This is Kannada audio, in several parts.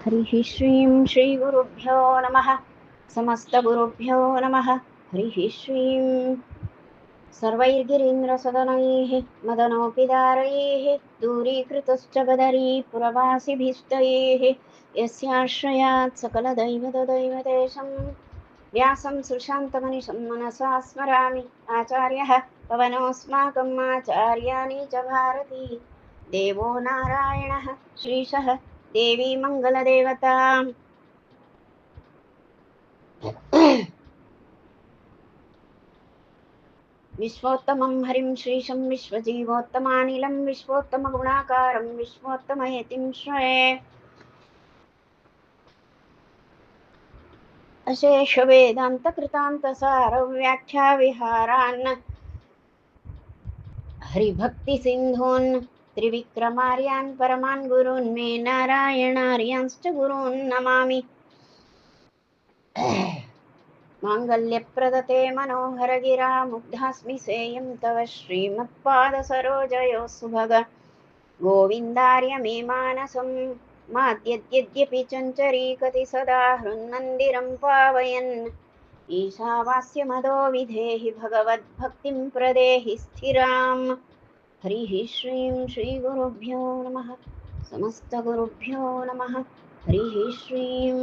हरिः श्रीं श्रीगुरुभ्यो नमः। समस्तगुरुभ्यो नमः। हरिः श्रीं सर्वैर्गिरीन्द्रसदनैः मदनोऽपिदारैः दूरीकृतश्च बदरीपुरवासिभिस्तैः यस्याश्रयात् सकलदैवतदैवतेशं व्यासं सुशान्तमनिशं मनसा स्मरामि। आचार्यः पवनोऽस्माकम् आचार्याणि च भारती देवो नारायणः श्रीशः देवी मंगलदेवता। विश्वोत्तमं हरिं श्रीशं विश्वजीवोत्तमानिलं विश्वोत्तमगुणाकारं विश्वोत्तमयतिं श्रये। अशेषवेदान्तकृतान्तसारव्याख्याविहारान् हरिभक्तिसिन्धून् त्रिविक्रमार्यान् परमान् गुरून् मे नारायणार्यांश्च गुरून् नमामि। माङ्गल्यप्रदते मनोहरगिरा मुग्धास्मि सेयं तव श्रीमत्पादसरोजयोः सुभग गोविन्दार्य मे मानसं माद्यद्यद्यपि चञ्चरीकति सदा हृन्मन्दिरं पावयन् ईशावास्यमदो विधेहि भगवद्भक्तिं प्रदेहि स्थिराम्। हरिः श्रीं श्रीगुरुभ्यो नमः। समस्तगुरुभ्यो नमः। हरिः श्रीं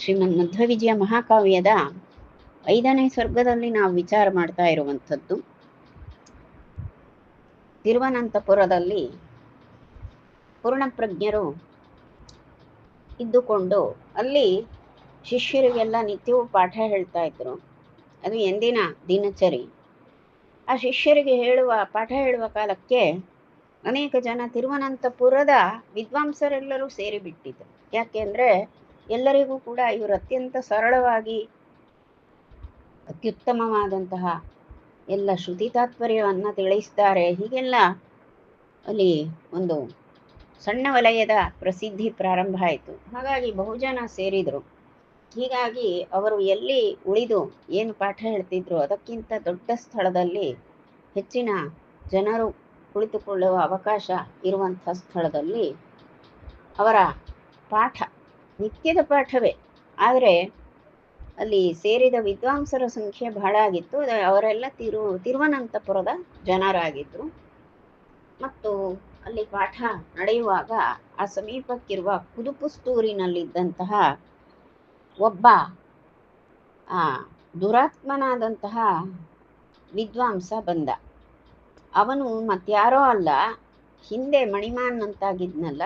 ಶ್ರೀಮನ್ಮಧ್ವವಿಜಯ ಮಹಾಕಾವ್ಯದ 5ನೇ ಸರ್ಗದಲ್ಲಿ ನಾವು ವಿಚಾರ ಮಾಡ್ತಾ ಇರುವಂಥದ್ದು ತಿರುವನಂತಪುರದಲ್ಲಿ ಪೂರ್ಣಪ್ರಜ್ಞರು ಇದ್ದುಕೊಂಡು ಅಲ್ಲಿ ಶಿಷ್ಯರಿಗೆಲ್ಲ ನಿತ್ಯವೂ ಪಾಠ ಹೇಳ್ತಾ ಇದ್ರು. ಅದು ಎಂದಿನ ದಿನಚರಿ. ಆ ಶಿಷ್ಯರಿಗೆ ಪಾಠ ಹೇಳುವ ಕಾಲಕ್ಕೆ ಅನೇಕ ಜನ ತಿರುವನಂತಪುರದ ವಿದ್ವಾಂಸರೆಲ್ಲರೂ ಸೇರಿಬಿಟ್ಟಿದ್ರು. ಯಾಕೆಂದ್ರೆ ಎಲ್ಲರಿಗೂ ಕೂಡ ಇವರು ಅತ್ಯಂತ ಸರಳವಾಗಿ ಅತ್ಯುತ್ತಮವಾದಂತಹ ಎಲ್ಲ ಶ್ರುತಿ ತಾತ್ಪರ್ಯವನ್ನು ತಿಳಿಸ್ತಾರೆ. ಹೀಗೆಲ್ಲ ಅಲ್ಲಿ ಒಂದು ಸಣ್ಣ ವಲಯದ ಪ್ರಸಿದ್ಧಿ ಪ್ರಾರಂಭ ಆಯಿತು. ಹಾಗಾಗಿ ಬಹುಜನ ಸೇರಿದರು. ಹೀಗಾಗಿ ಅವರು ಎಲ್ಲಿ ಉಳಿದು ಏನು ಪಾಠ ಹೇಳ್ತಿದ್ರು ಅದಕ್ಕಿಂತ ದೊಡ್ಡ ಸ್ಥಳದಲ್ಲಿ ಹೆಚ್ಚಿನ ಜನರು ಕುಳಿತುಕೊಳ್ಳುವ ಅವಕಾಶ ಇರುವಂಥ ಸ್ಥಳದಲ್ಲಿ ಅವರ ಪಾಠ ನಿತ್ಯದ ಪಾಠವೇ. ಆದರೆ ಅಲ್ಲಿ ಸೇರಿದ ವಿದ್ವಾಂಸರ ಸಂಖ್ಯೆ ಬಹಳ ಆಗಿತ್ತು. ಅವರೆಲ್ಲ ತಿರುವನಂತಪುರದ ಜನರಾಗಿದ್ದರು. ಮತ್ತು ಅಲ್ಲಿ ಪಾಠ ನಡೆಯುವಾಗ ಆ ಸಮೀಪಕ್ಕಿರುವ ಕುದುಪುಸ್ತೂರಿನಲ್ಲಿದ್ದಂತಹ ಒಬ್ಬ ದುರಾತ್ಮನಾದಂತಹ ವಿದ್ವಾಂಸ ಬಂದ. ಅವನು ಮತ್ಯಾರೋ ಅಲ್ಲ, ಹಿಂದೆ ಮಣಿಮಾನ್ ಅಂತಾಗಿದ್ನಲ್ಲ,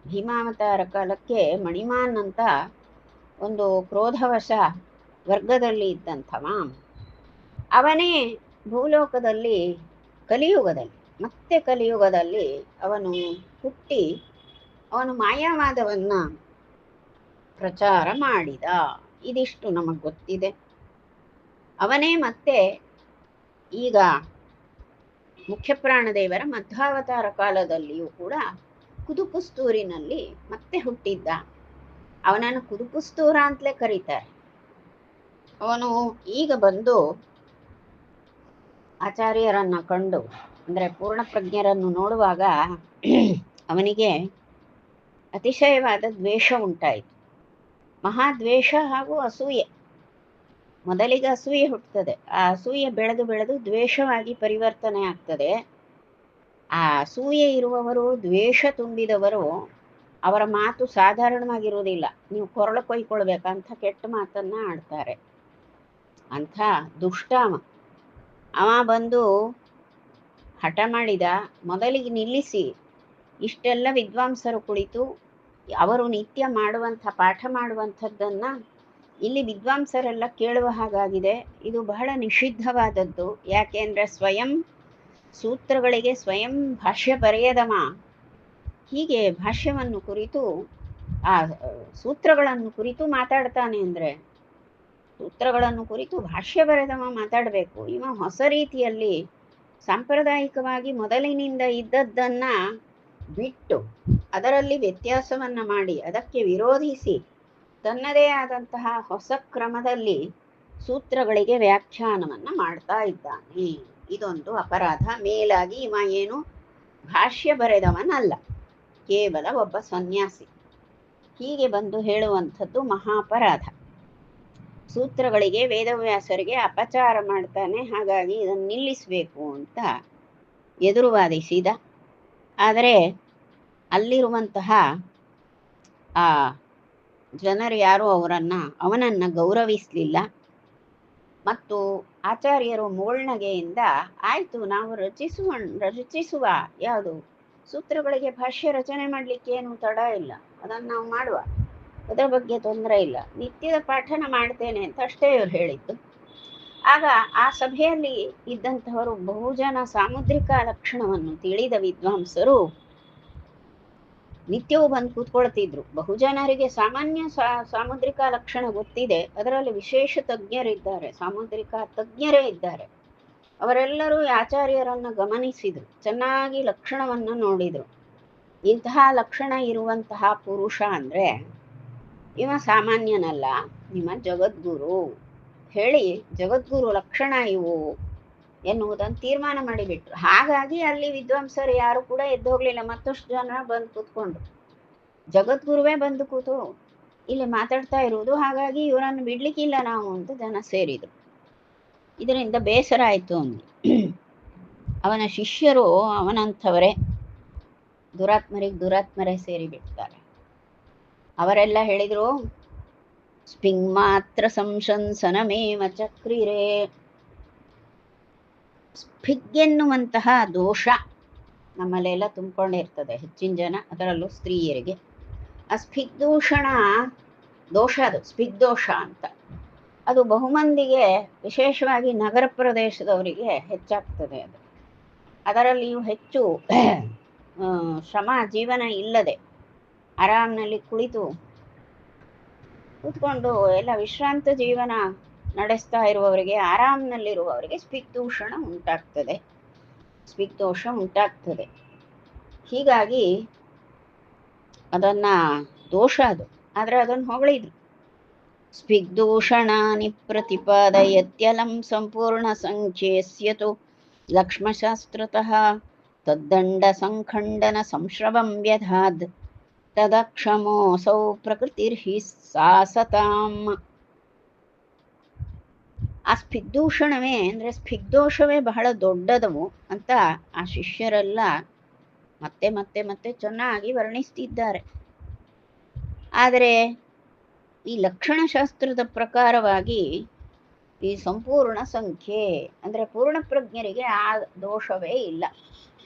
ಭೀಮಾವತಾರ ಕಾಲಕ್ಕೆ ಮಣಿಮಾನ್ ಅಂತ ಒಂದು ಕ್ರೋಧವಶ ವರ್ಗದಲ್ಲಿ ಇದ್ದಂಥವ. ಅವನೇ ಭೂಲೋಕದಲ್ಲಿ ಕಲಿಯುಗದಲ್ಲಿ ಅವನು ಹುಟ್ಟಿ ಅವನು ಮಾಯಾವಾದವನ್ನ ಪ್ರಚಾರ ಮಾಡಿದ. ಇದಿಷ್ಟು ನಮಗೆ ಗೊತ್ತಿದೆ. ಅವನೇ ಮತ್ತೆ ಈಗ ಮುಖ್ಯಪ್ರಾಣದೇವರ ಮಧ್ವಾವತಾರ ಕಾಲದಲ್ಲಿಯೂ ಕೂಡ ಕುದುಪುಸ್ತೂರಿನಲ್ಲಿ ಮತ್ತೆ ಹುಟ್ಟಿದ್ದ. ಅವನನ್ನು ಕುದುಪುಸ್ತೂರ ಅಂತಲೇ ಕರೀತಾರೆ. ಅವನು ಈಗ ಬಂದು ಆಚಾರ್ಯರನ್ನ ಕಂಡು, ಅಂದರೆ ಪೂರ್ಣಪ್ರಜ್ಞರನ್ನು ನೋಡುವಾಗ ಅವನಿಗೆ ಅತಿಶಯವಾದ ದ್ವೇಷ ಉಂಟಾಯಿತು. ಮಹಾದ್ವೇಷ ಹಾಗೂ ಅಸೂಯೆ. ಮೊದಲಿಗೆ ಅಸೂಯೆ ಹುಟ್ಟುತ್ತದೆ. ಆ ಅಸೂಯೆ ಬೆಳೆದು ಬೆಳೆದು ದ್ವೇಷವಾಗಿ ಪರಿವರ್ತನೆ ಆಗ್ತದೆ. ಆ ಅಸೂಯೆ ಇರುವವರು, ದ್ವೇಷ ತುಂಬಿದವರು, ಅವರ ಮಾತು ಸಾಧಾರಣವಾಗಿರುವುದಿಲ್ಲ. ನೀವು ಕೊರಳು ಕೊಯ್ಕೊಳ್ಬೇಕಂತ ಕೆಟ್ಟ ಮಾತನ್ನ ಆಡ್ತಾರೆ. ಅಂಥ ದುಷ್ಟ ಅವ ಬಂದು ಹಠ ಮಾಡಿದ. ಮೊದಲಿಗೆ ನಿಲ್ಲಿಸಿ ಇಷ್ಟೆಲ್ಲ ವಿದ್ವಾಂಸರು ಕುಳಿತು ಅವರು ನಿತ್ಯ ಪಾಠ ಮಾಡುವಂಥದ್ದನ್ನ ಇಲ್ಲಿ ವಿದ್ವಾಂಸರೆಲ್ಲ ಕೇಳುವ ಹಾಗಾಗಿದೆ. ಇದು ಬಹಳ ನಿಷಿದ್ಧವಾದದ್ದು. ಯಾಕೆಂದ್ರೆ ಸ್ವಯಂ ಸೂತ್ರಗಳಿಗೆ ಸ್ವಯಂ ಭಾಷ್ಯ ಬರೆಯದವ ಹೀಗೆ ಭಾಷ್ಯವನ್ನು ಕುರಿತು ಆ ಸೂತ್ರಗಳನ್ನು ಕುರಿತು ಮಾತಾಡ್ತಾನೆ. ಅಂದ್ರೆ ಸೂತ್ರಗಳನ್ನು ಕುರಿತು ಭಾಷ್ಯ ಬರೆದವ ಮಾತಾಡಬೇಕು. ಇವ ಹೊಸ ರೀತಿಯಲ್ಲಿ ಸಾಂಪ್ರದಾಯಿಕವಾಗಿ ಮೊದಲಿನಿಂದ ಇದ್ದದ್ದನ್ನ ಬಿಟ್ಟು ಅದರಲ್ಲಿ ವ್ಯತ್ಯಾಸವನ್ನ ಮಾಡಿ ಅದಕ್ಕೆ ವಿರೋಧಿಸಿ ತನ್ನದೇ ಆದಂತಹ ಹೊಸ ಕ್ರಮದಲ್ಲಿ ಸೂತ್ರಗಳಿಗೆ ವ್ಯಾಖ್ಯಾನವನ್ನ ಮಾಡ್ತಾ ಇದ್ದಾನೆ. ಇದೊಂದು ಅಪರಾಧ. ಮೇಲಾಗಿ ಇವ ಏನು ಭಾಷ್ಯ ಬರೆದವನಲ್ಲ, ಕೇವಲ ಒಬ್ಬ ಸನ್ಯಾಸಿ. ಹೀಗೆ ಬಂದು ಹೇಳುವಂಥದ್ದು ಮಹಾಪರಾಧ. ಸೂತ್ರಗಳಿಗೆ ವೇದವ್ಯಾಸರಿಗೆ ಅಪಚಾರ ಮಾಡ್ತಾನೆ, ಹಾಗಾಗಿ ಇದನ್ನು ನಿಲ್ಲಿಸಬೇಕು ಅಂತ ಎದುರುವಾದಿಸಿದ. ಆದರೆ ಅಲ್ಲಿರುವಂತಹ ಆ ಜನರು ಯಾರೂ ಅವನನ್ನು ಗೌರವಿಸಲಿಲ್ಲ. ಮತ್ತು ಆಚಾರ್ಯರು ಮುಗುಳ್ನಗೆಯಿಂದ ಆಯಿತು, ನಾವು ರಚಿಸುವ ಯಾವುದು ಸೂತ್ರಗಳಿಗೆ ಭಾಷ್ಯ ರಚನೆ ಮಾಡಲಿಕ್ಕೆ ಏನು ತಡ ಇಲ್ಲ, ಅದನ್ನು ನಾವು ಮಾಡುವ, ಅದರ ಬಗ್ಗೆ ತೊಂದರೆ ಇಲ್ಲ, ನಿತ್ಯದ ಪಾಠನ ಮಾಡ್ತೇನೆ ಅಂತ ಅಷ್ಟೇ ಇವರು ಹೇಳಿದ್ದು. ಆಗ ಆ ಸಭೆಯಲ್ಲಿ ಇದ್ದಂಥವರು ಬಹುಜನ ಸಾಮುದ್ರಿಕ ಲಕ್ಷಣವನ್ನು ತಿಳಿದ ವಿದ್ವಾಂಸರು ನಿತ್ಯವೂ ಬಂದು ಕೂತ್ಕೊಳ್ತಿದ್ರು. ಬಹುಜನರಿಗೆ ಸಾಮಾನ್ಯ ಸಾಮುದ್ರಿಕ ಲಕ್ಷಣ ಗೊತ್ತಿದೆ, ಅದರಲ್ಲಿ ವಿಶೇಷ ತಜ್ಞರಿದ್ದಾರೆ, ಸಾಮುದ್ರಿಕ ತಜ್ಞರೇ ಇದ್ದಾರೆ. ಅವರೆಲ್ಲರೂ ಆಚಾರ್ಯರನ್ನು ಗಮನಿಸಿದರು, ಚೆನ್ನಾಗಿ ಲಕ್ಷಣವನ್ನು ನೋಡಿದರು. ಇಂತಹ ಲಕ್ಷಣ ಇರುವಂತಹ ಪುರುಷ ಅಂದರೆ ಇವ ಸಾಮಾನ್ಯನಲ್ಲ, ನಿಮ್ಮ ಜಗದ್ಗುರು ಹೇಳಿ ಜಗದ್ಗುರು ಲಕ್ಷಣ ಇವು ಎನ್ನುವುದನ್ನು ತೀರ್ಮಾನ ಮಾಡಿಬಿಟ್ರು. ಹಾಗಾಗಿ ಅಲ್ಲಿ ವಿದ್ವಾಂಸರು ಯಾರು ಕೂಡ ಎದ್ದು ಹೋಗ್ಲಿಲ್ಲ. ಮತ್ತಷ್ಟು ಜನ ಬಂದು ಕೂತ್ಕೊಂಡ್ರು. ಜಗದ್ಗುರುವೇ ಬಂದು ಕೂತು ಇಲ್ಲಿ ಮಾತಾಡ್ತಾ ಇರುವುದು, ಹಾಗಾಗಿ ಇವರನ್ನು ಬಿಡ್ಲಿಕ್ಕಿಲ್ಲ ನಾವು ಅಂತ ಜನ ಸೇರಿದ್ರು. ಇದರಿಂದ ಬೇಸರ ಆಯಿತು ಅವನಿಗೆ. ಅವನ ಶಿಷ್ಯರು ಅವನಂಥವರೇ, ದುರಾತ್ಮರೇ ಸೇರಿಬಿಡ್ತಾರೆ. ಅವರೆಲ್ಲ ಹೇಳಿದರು, ಸ್ಪಿಂಗ್ ಮಾತ್ರ ಸಂಶಂಸನಮೇವ ಚಕ್ರಿರೇ. ಸ್ಪಿಗ್ ಎನ್ನುವಂತಹ ದೋಷ ನಮ್ಮಲ್ಲೆಲ್ಲ ತುಂಬಿಕೊಂಡಿರ್ತದೆ, ಹೆಚ್ಚಿನ ಜನ, ಅದರಲ್ಲೂ ಸ್ತ್ರೀಯರಿಗೆ. ಆ ಸ್ಪಿಗ್ದೂಷಣ ದೋಷ, ಅದು ಸ್ಪಿಗ್ ದೋಷ ಅಂತ. ಅದು ಬಹುಮಂದಿಗೆ, ವಿಶೇಷವಾಗಿ ನಗರ ಪ್ರದೇಶದವರಿಗೆ ಹೆಚ್ಚಾಗ್ತದೆ. ಅದರಲ್ಲಿಯೂ ಹೆಚ್ಚು ಶ್ರಮ ಜೀವನ ಇಲ್ಲದೆ ಆರಾಮ್ನಲ್ಲಿ ಕೂತ್ಕೊಂಡು ಎಲ್ಲ ವಿಶ್ರಾಂತ ಜೀವನ ನಡೆಸ್ತಾ ಇರುವವರಿಗೆ, ಆರಾಮ್ನಲ್ಲಿರುವವರಿಗೆ ಸ್ಪಿಗ್ದೂಷಣ ಉಂಟಾಗ್ತದೆ, ಸ್ಪಿಗ್ದೋಷ ಉಂಟಾಗ್ತದೆ. ಹೀಗಾಗಿ ಅದನ್ನ ದೋಷ ಅದು. ಆದರೆ ಅದನ್ನು ಹೊಗಳಿದ್ರು. ಸ್ಪಿಗ್ದೂಷಣಾನಿ ಪ್ರತಿಪಾದಯತ್ಯಲಂ ಸಂಪೂರ್ಣ ಸಂಖ್ಯೇಸ್ಯತು ಲಕ್ಷ್ಮಶಾಸ್ತ್ರತಃ ತದ್ದಂಡ ಸಂಖಂಡನ ಸಂಶ್ರವಂ ವ್ಯಧಾದ್ ತದಕ್ಷಮೋಸೌ ಪ್ರಕೃತಿರ್ಹಿ ಸಾಸತಾಂ. ಆ ಸ್ಪಿಗ್ದೂಷಣವೇ ಅಂದರೆ ಸ್ಪಿಗ್ದೋಷವೇ ಬಹಳ ದೊಡ್ಡದವು ಅಂತ ಆ ಶಿಷ್ಯರೆಲ್ಲ ಮತ್ತೆ ಮತ್ತೆ ಮತ್ತೆ ಚೆನ್ನಾಗಿ ವರ್ಣಿಸ್ತಿದ್ದಾರೆ. ಆದರೆ ಈ ಲಕ್ಷಣಶಾಸ್ತ್ರದ ಪ್ರಕಾರವಾಗಿ ಈ ಸಂಪೂರ್ಣ ಸಂಖ್ಯೆ ಅಂದರೆ ಪೂರ್ಣ ಪ್ರಜ್ಞರಿಗೆ ಆ ದೋಷವೇ ಇಲ್ಲ,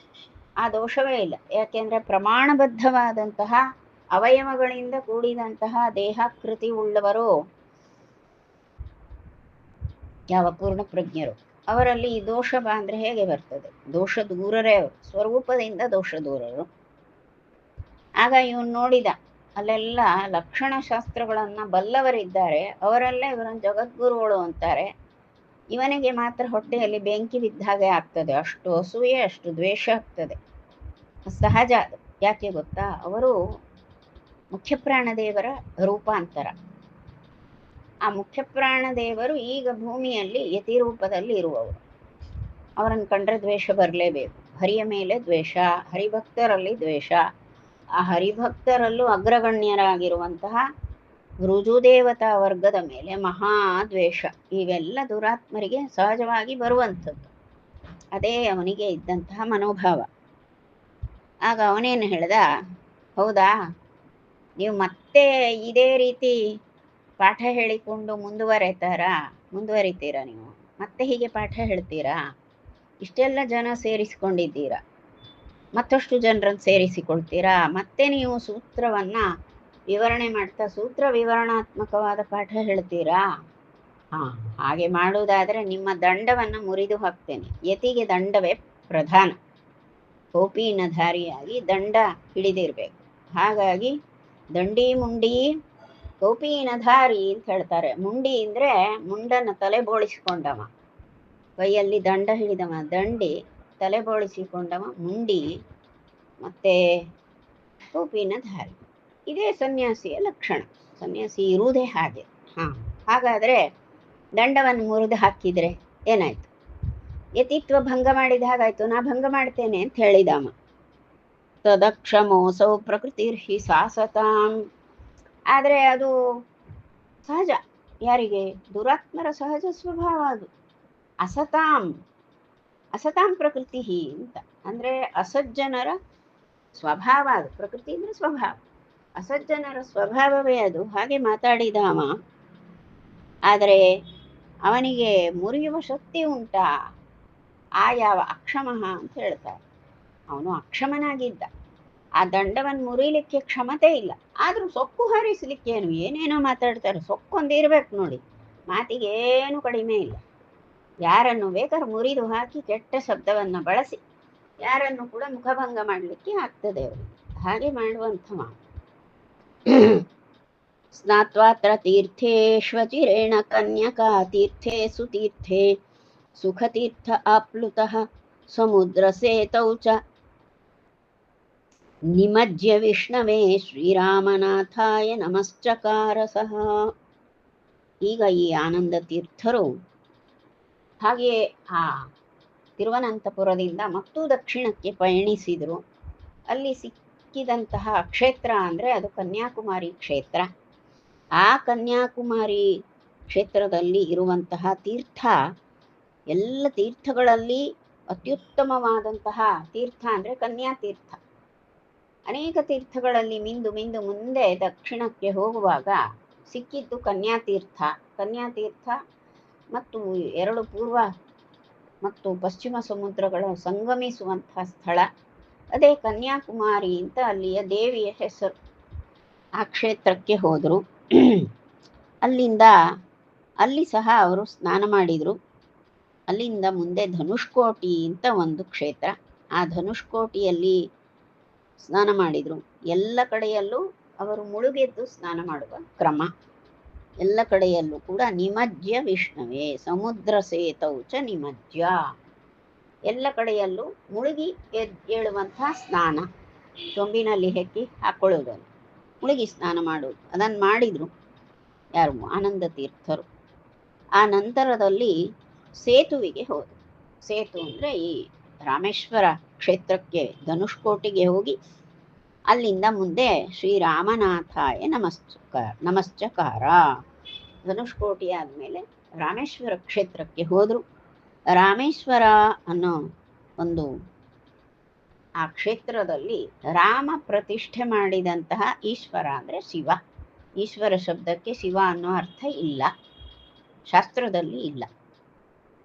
ಆ ದೋಷವೇ ಇಲ್ಲ. ಯಾಕೆಂದರೆ ಪ್ರಮಾಣಬದ್ಧವಾದಂತಹ ಅವಯವಗಳಿಂದ ಕೂಡಿದಂತಹ ದೇಹಾಕೃತಿ ಉಳ್ಳವರು ಯಾವ ಪೂರ್ಣ ಪ್ರಜ್ಞರು, ಅವರಲ್ಲಿ ಈ ದೋಷ ಅಂದರೆ ಹೇಗೆ ಬರ್ತದೆ? ದೋಷ ದೂರರೇ ಅವರು, ಸ್ವರೂಪದಿಂದ ದೋಷ ದೂರರು. ಆಗ ಇವನು ನೋಡಿದ, ಅಲ್ಲೆಲ್ಲ ಲಕ್ಷಣಶಾಸ್ತ್ರಗಳನ್ನು ಬಲ್ಲವರಿದ್ದಾರೆ, ಅವರೆಲ್ಲ ಇವರನ್ನು ಜಗದ್ಗುರುಗಳು ಅಂತಾರೆ. ಇವನಿಗೆ ಮಾತ್ರ ಹೊಟ್ಟೆಯಲ್ಲಿ ಬೆಂಕಿ ಬಿದ್ದ ಹಾಗೆ ಆಗ್ತದೆ, ಅಷ್ಟು ಅಸೂಯೆ, ಅಷ್ಟು ದ್ವೇಷ ಆಗ್ತದೆ. ಸಹಜ. ಯಾಕೆ ಗೊತ್ತಾ? ಅವರು ಮುಖ್ಯಪ್ರಾಣದೇವರ ರೂಪಾಂತರ. ಆ ಮುಖ್ಯಪ್ರಾಣದೇವರು ಈಗ ಭೂಮಿಯಲ್ಲಿ ಯತಿ ರೂಪದಲ್ಲಿ ಇರುವವರು. ಅವರನ್ನು ಕಂಡ್ರೆ ದ್ವೇಷ ಬರಲೇಬೇಕು. ಹರಿಯ ಮೇಲೆ ದ್ವೇಷ, ಹರಿಭಕ್ತರಲ್ಲಿ ದ್ವೇಷ. ಆ ಹರಿಭಕ್ತರಲ್ಲೂ ಅಗ್ರಗಣ್ಯರಾಗಿರುವಂತಹ ಋಜುದೇವತಾ ವರ್ಗದ ಮೇಲೆ ಮಹಾದ್ವೇಷ. ಇವೆಲ್ಲ ದುರಾತ್ಮರಿಗೆ ಸಹಜವಾಗಿ ಬರುವಂಥದ್ದು. ಅದೇ ಅವನಿಗೆ ಇದ್ದಂತಹ ಮನೋಭಾವ. ಆಗ ಅವನೇನು ಹೇಳ್ದ, ಹೌದಾ, ನೀವು ಮತ್ತೆ ಇದೇ ರೀತಿ ಪಾಠ ಹೇಳಿಕೊಂಡು ಮುಂದುವರಿತೀರಾ? ನೀವು ಮತ್ತೆ ಹೀಗೆ ಪಾಠ ಹೇಳ್ತೀರಾ? ಇಷ್ಟೆಲ್ಲ ಜನ ಸೇರಿಸಿಕೊಂಡಿದ್ದೀರಾ, ಮತ್ತಷ್ಟು ಜನರನ್ನು ಸೇರಿಸಿಕೊಳ್ತೀರಾ, ಮತ್ತೆ ನೀವು ಸೂತ್ರವನ್ನು ವಿವರಣೆ ಮಾಡ್ತಾ ಸೂತ್ರ ವಿವರಣಾತ್ಮಕವಾದ ಪಾಠ ಹೇಳ್ತೀರಾ? ಹಾಗೆ ಮಾಡುವುದಾದರೆ ನಿಮ್ಮ ದಂಡವನ್ನು ಮುರಿದು ಹಾಕ್ತೇನೆ. ಯತಿಗೆ ದಂಡವೇ ಪ್ರಧಾನ, ಕೌಪೀನಧಾರಿಯಾಗಿ ದಂಡ ಹಿಡಿದಿರಬೇಕು. ಹಾಗಾಗಿ ದಂಡಿ ಮುಂಡಿ ಕೌಪೀನಧಾರಿ ಅಂತ ಹೇಳ್ತಾರೆ. ಮುಂಡಿ ಅಂದರೆ ಮುಂಡನ್ನು ತಲೆ ಬೋಳಿಸಿಕೊಂಡವ, ಕೈಯಲ್ಲಿ ದಂಡ ಹಿಡಿದವ ದಂಡಿ, ತಲೆ ಬೋಳಿಸಿಕೊಂಡವ ಮುಂಡಿ, ಮತ್ತೆ ಕೌಪೀನಧಾರಿ. ಇದೇ ಸನ್ಯಾಸಿಯ ಲಕ್ಷಣ. ಸನ್ಯಾಸಿ ಇರುವುದೇ ಹಾಗೆ. ಹಾಗಾದರೆ ದಂಡವನ್ನು ಮುರಿದು ಹಾಕಿದರೆ ಏನಾಯ್ತು? ಯತಿತ್ವ ಭಂಗ ಮಾಡಿದ ಹಾಗಾಯ್ತು. ನಾ ಭಂಗ ಮಾಡ್ತೇನೆ ಅಂತ ಹೇಳಿದವ. ತದಕ್ಷಮೋಸೌ ಪ್ರಕೃತಿರ್ಹಿ ಸಾಸತಾಂ. ಆದರೆ ಅದು ಸಹಜ. ಯಾರಿಗೆ? ದುರಾತ್ಮರ ಸಹಜ ಸ್ವಭಾವ ಅದು. ಅಸತಾಂ ಅಸತಾಂ ಪ್ರಕೃತಿ ಅಂತ ಅಂದ್ರೆ ಅಸಜ್ಜನರ ಸ್ವಭಾವ ಅದು. ಪ್ರಕೃತಿ ಅಂದ್ರೆ ಸ್ವಭಾವ, ಅಸಜ್ಜನರ ಸ್ವಭಾವವೇ ಅದು. ಹಾಗೆ ಮಾತಾಡಿದ ಅವ. ಆದರೆ ಅವನಿಗೆ ಮುರಿಯುವ ಶಕ್ತಿ ಉಂಟಾ? ಆ ಯಾವ ಅಕ್ಷಮಃ ಅಂತ ಹೇಳ್ತಾರೆ. ಅವನು ಅಕ್ಷಮನಾಗಿದ್ದ. ಆ ದಂಡವನ್ನು ಮುರಿಲಿಕ್ಕೆ ಕ್ಷಮತೆ ಇಲ್ಲ. ಆದ್ರೂ ಸೊಕ್ಕು ಹಾರಿಸ್ಲಿಕ್ಕೇನು ಏನೇನೋ ಮಾತಾಡ್ತಾರೆ. ಸೊಕ್ಕೊಂದಿರ್ಬೇಕು ನೋಡಿ, ಮಾತಿಗೇನು ಕಡಿಮೆ ಇಲ್ಲ. ಯಾರನ್ನು ಬೇಕಾದ್ರೂ ಮುರಿದು ಹಾಕಿ ಕೆಟ್ಟ ಶಬ್ದವನ್ನ ಬಳಸಿ ಯಾರನ್ನು ಕೂಡ ಮುಖಭಂಗ ಮಾಡಲಿಕ್ಕೆ ಆಗ್ತದೆ ಅವರಿಗೆ. ಹಾಗೆ ಮಾಡುವಂಥವ. ಸ್ನಾತ್ವಾತ್ರ ತೀರ್ಥೇಶ್ವಚಿರೇಣ ಕನ್ಯಕಾ ತೀರ್ಥೇ ಸುತೀರ್ಥೆ ಸುಖತೀರ್ಥ ಆಪ್ಲುತಃ ಸಮುದ್ರ ಸೇತೌ ಚ ನಿಮಜ್ಯ ವಿಷ್ಣವೇ ಶ್ರೀರಾಮನಾಥಾಯ ನಮಶ್ಚಕಾರ ಸಹ. ಈಗ ಈ ಆನಂದ ತೀರ್ಥರು ಹಾಗೆಯೇ ಆ ತಿರುವನಂತಪುರದಿಂದ ಮತ್ತು ದಕ್ಷಿಣಕ್ಕೆ ಪಯಣಿಸಿದರು. ಅಲ್ಲಿ ಸಿಕ್ಕಿದಂತಹ ಕ್ಷೇತ್ರ ಅಂದರೆ ಅದು ಕನ್ಯಾಕುಮಾರಿ ಕ್ಷೇತ್ರ. ಆ ಕನ್ಯಾಕುಮಾರಿ ಕ್ಷೇತ್ರದಲ್ಲಿ ಇರುವಂತಹ ತೀರ್ಥ ಎಲ್ಲ ತೀರ್ಥಗಳಲ್ಲಿ ಅತ್ಯುತ್ತಮವಾದಂತಹ ತೀರ್ಥ ಅಂದರೆ ಕನ್ಯಾತೀರ್ಥ. ಅನೇಕ ತೀರ್ಥಗಳಲ್ಲಿ ಮಿಂದು ಮಿಂದು ಮುಂದೆ ದಕ್ಷಿಣಕ್ಕೆ ಹೋಗುವಾಗ ಸಿಕ್ಕಿದ್ದು ಕನ್ಯಾತೀರ್ಥ. ಕನ್ಯಾತೀರ್ಥ ಮತ್ತು ಎರಡು ಪೂರ್ವ ಮತ್ತು ಪಶ್ಚಿಮ ಸಮುದ್ರಗಳು ಸಂಗಮಿಸುವಂತಹ ಸ್ಥಳ ಅದೇ ಕನ್ಯಾಕುಮಾರಿ ಅಂತ ಅಲ್ಲಿಯ ದೇವಿಯ ಹೆಸರು. ಆ ಕ್ಷೇತ್ರಕ್ಕೆ ಹೋದರು. ಅಲ್ಲಿ ಸಹ ಅವರು ಸ್ನಾನ ಮಾಡಿದರು. ಅಲ್ಲಿಂದ ಮುಂದೆ ಧನುಷ್ಕೋಟಿ ಅಂತ ಒಂದು ಕ್ಷೇತ್ರ. ಆ ಧನುಷ್ಕೋಟಿಯಲ್ಲಿ ಸ್ನಾನ ಮಾಡಿದರು. ಎಲ್ಲ ಕಡೆಯಲ್ಲೂ ಅವರು ಮುಳುಗೆದ್ದು ಸ್ನಾನ ಮಾಡುವ ಕ್ರಮ. ಎಲ್ಲ ಕಡೆಯಲ್ಲೂ ಕೂಡ ನಿಮಜ್ಯ ವಿಷ್ಣುವೇ ಸಮುದ್ರ ಸೇತೌಚ ನಿಮಜ್ಯ. ಎಲ್ಲ ಕಡೆಯಲ್ಲೂ ಮುಳುಗಿ ಏಳುವಂತಹ ಸ್ನಾನ, ಚೊಂಬಿನಲ್ಲಿ ಹೆಕ್ಕಿ ಹಾಕೊಳ್ಳುವುದನ್ನು, ಮುಳುಗಿ ಸ್ನಾನ ಮಾಡುವುದು, ಅದನ್ನು ಮಾಡಿದರು ಯಾರು? ಆನಂದ ತೀರ್ಥರು. ಆ ನಂತರದಲ್ಲಿ ಸೇತುವಿಗೆ ಹೋದರು. ಸೇತು ಅಂದರೆ ಈ ರಾಮೇಶ್ವರ ಕ್ಷೇತ್ರಕ್ಕೆ ಧನುಷ್ಕೋಟಿಗೆ ಹೋಗಿ ಅಲ್ಲಿಂದ ಮುಂದೆ ಶ್ರೀರಾಮನಾಥಾಯ ನಮಶ್ಚಕಾರ. ಧನುಷ್ಕೋಟಿ ಆದಮೇಲೆ ರಾಮೇಶ್ವರ ಕ್ಷೇತ್ರಕ್ಕೆ ಹೋದರು. ರಾಮೇಶ್ವರ ಅನ್ನೋ ಒಂದು ಆ ಕ್ಷೇತ್ರದಲ್ಲಿ ರಾಮ ಪ್ರತಿಷ್ಠೆ ಮಾಡಿದಂತಹ ಈಶ್ವರ ಅಂದರೆ ಶಿವ. ಈಶ್ವರ ಶಬ್ದಕ್ಕೆ ಶಿವ ಅನ್ನೋ ಅರ್ಥ ಇಲ್ಲ, ಶಾಸ್ತ್ರದಲ್ಲಿ ಇಲ್ಲ.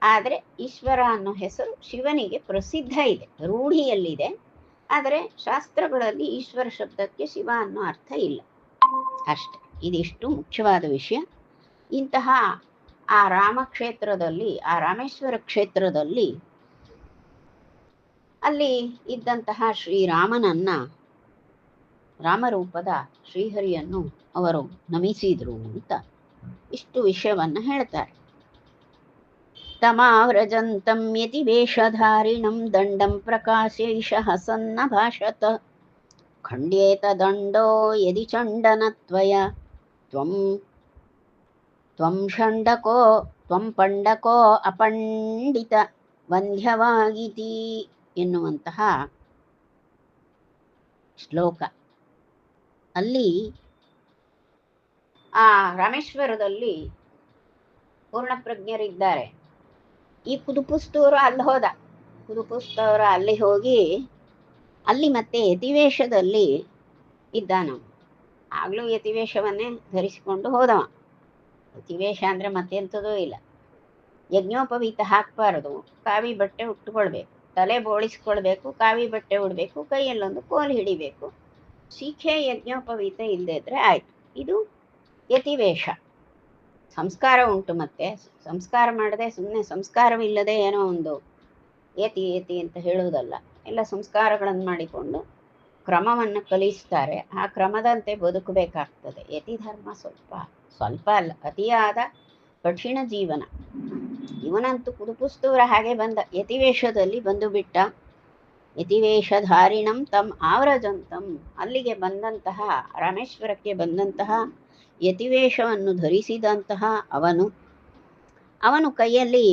ಆದರೆ ಈಶ್ವರ ಅನ್ನೋ ಹೆಸರು ಶಿವನಿಗೆ ಪ್ರಸಿದ್ಧ ಇದೆ, ರೂಢಿಯಲ್ಲಿದೆ. ಆದರೆ ಶಾಸ್ತ್ರಗಳಲ್ಲಿ ಈಶ್ವರ ಶಬ್ದಕ್ಕೆ ಶಿವ ಅನ್ನೋ ಅರ್ಥ ಇಲ್ಲ ಅಷ್ಟೆ. ಇದಿಷ್ಟು ಮುಖ್ಯವಾದ ವಿಷಯ. ಇಂತಹ ಆ ರಾಮಕ್ಷೇತ್ರದಲ್ಲಿ, ಆ ರಾಮೇಶ್ವರ ಕ್ಷೇತ್ರದಲ್ಲಿ ಅಲ್ಲಿ ಇದ್ದಂತಹ ಶ್ರೀರಾಮನನ್ನ, ರಾಮರೂಪದ ಶ್ರೀಹರಿಯನ್ನು ಅವರು ನಮಿಸಿದರು ಅಂತ ಇಷ್ಟು ವಿಷಯವನ್ನ ಹೇಳ್ತಾರೆ. ತಮಾವ್ರಜಂತಂ ಯತಿವೇಷಧಾರಿಣಂ ದಂಡಂ ಪ್ರಕಾಶೈಷಃ ಸನ್ನಭಾಷತ ಖಂಡ್ಯೇತ ದಂಡೋ ಯದಿ ಚಂಡನತ್ವಯ ತ್ವಂ ಪಂಡಕೋ ಅಪಂಡಿತ ವಂದ್ಯವಾಗಿತಿ ಎನ್ನುವಂತಹ ಶ್ಲೋಕ. ಅಲ್ಲಿ ಆ ರಾಮೇಶ್ವರದಲ್ಲಿ ಪೂರ್ಣಪ್ರಜ್ಞರಿದ್ದಾರೆ. ಈ ಕುದುಪುಸ್ತೂರು ಅಲ್ಲಿ ಹೋದ. ಕುದುಪುಸ್ತೂರು ಅಲ್ಲಿ ಹೋಗಿ ಅಲ್ಲಿ ಮತ್ತೆ ಯತಿವೇಷದಲ್ಲಿ ಇದ್ದಾನ. ಆಗ್ಲೂ ಯತಿವೇಷವನ್ನೇ ಧರಿಸಿಕೊಂಡು ಹೋದವ. ಯತಿವೇಷ ಅಂದ್ರೆ ಮತ್ತೆಂಥದೂ ಇಲ್ಲ. ಯಜ್ಞೋಪವೀತ ಹಾಕಬಾರದು, ಕಾವಿ ಬಟ್ಟೆ ಉಟ್ಕೊಳ್ಬೇಕು, ತಲೆ ಬೋಳಿಸ್ಕೊಳ್ಬೇಕು, ಕಾವಿ ಬಟ್ಟೆ ಉಡ್ಬೇಕು, ಕೈಯಲ್ಲೊಂದು ಕೋಲ್ ಹಿಡಿಬೇಕು. ಶಿಖೆ ಯಜ್ಞೋಪವೀತ ಇಲ್ಲದೆ ಇದ್ರೆ ಆಯ್ತು. ಇದು ಯತಿವೇಷ. ಸಂಸ್ಕಾರ ಉಂಟು. ಮತ್ತೆ ಸಂಸ್ಕಾರ ಮಾಡದೆ ಸುಮ್ಮನೆ ಸಂಸ್ಕಾರವಿಲ್ಲದೆ ಏನೋ ಒಂದು ಯತಿ ಅಂತ ಹೇಳುವುದಲ್ಲ. ಎಲ್ಲ ಸಂಸ್ಕಾರಗಳನ್ನು ಮಾಡಿಕೊಂಡು ಕ್ರಮವನ್ನು ಕಲಿಸ್ತಾರೆ. ಆ ಕ್ರಮದಂತೆ ಬದುಕಬೇಕಾಗ್ತದೆ. ಯತಿ ಧರ್ಮ ಸ್ವಲ್ಪ ಅಲ್ಲ, ಅತಿಯಾದ ಕಠಿಣ ಜೀವನ. ಇವನಂತೂ ಕುದುಪುಸ್ತೂರ ಹಾಗೆ ಬಂದ, ಯತಿವೇಷದಲ್ಲಿ ಬಂದು ಬಿಟ್ಟ. ಯತಿವೇಷಧಾರಿಣಂ ತಮ್ ಆವ್ರಜಂತಂ, ಅಲ್ಲಿಗೆ ಬಂದಂತಹ, ರಾಮೇಶ್ವರಕ್ಕೆ ಬಂದಂತಹ ಯತಿವೇಷವನ್ನು ಧರಿಸಿದಂತಹ ಅವನು ಕೈಯಲ್ಲಿ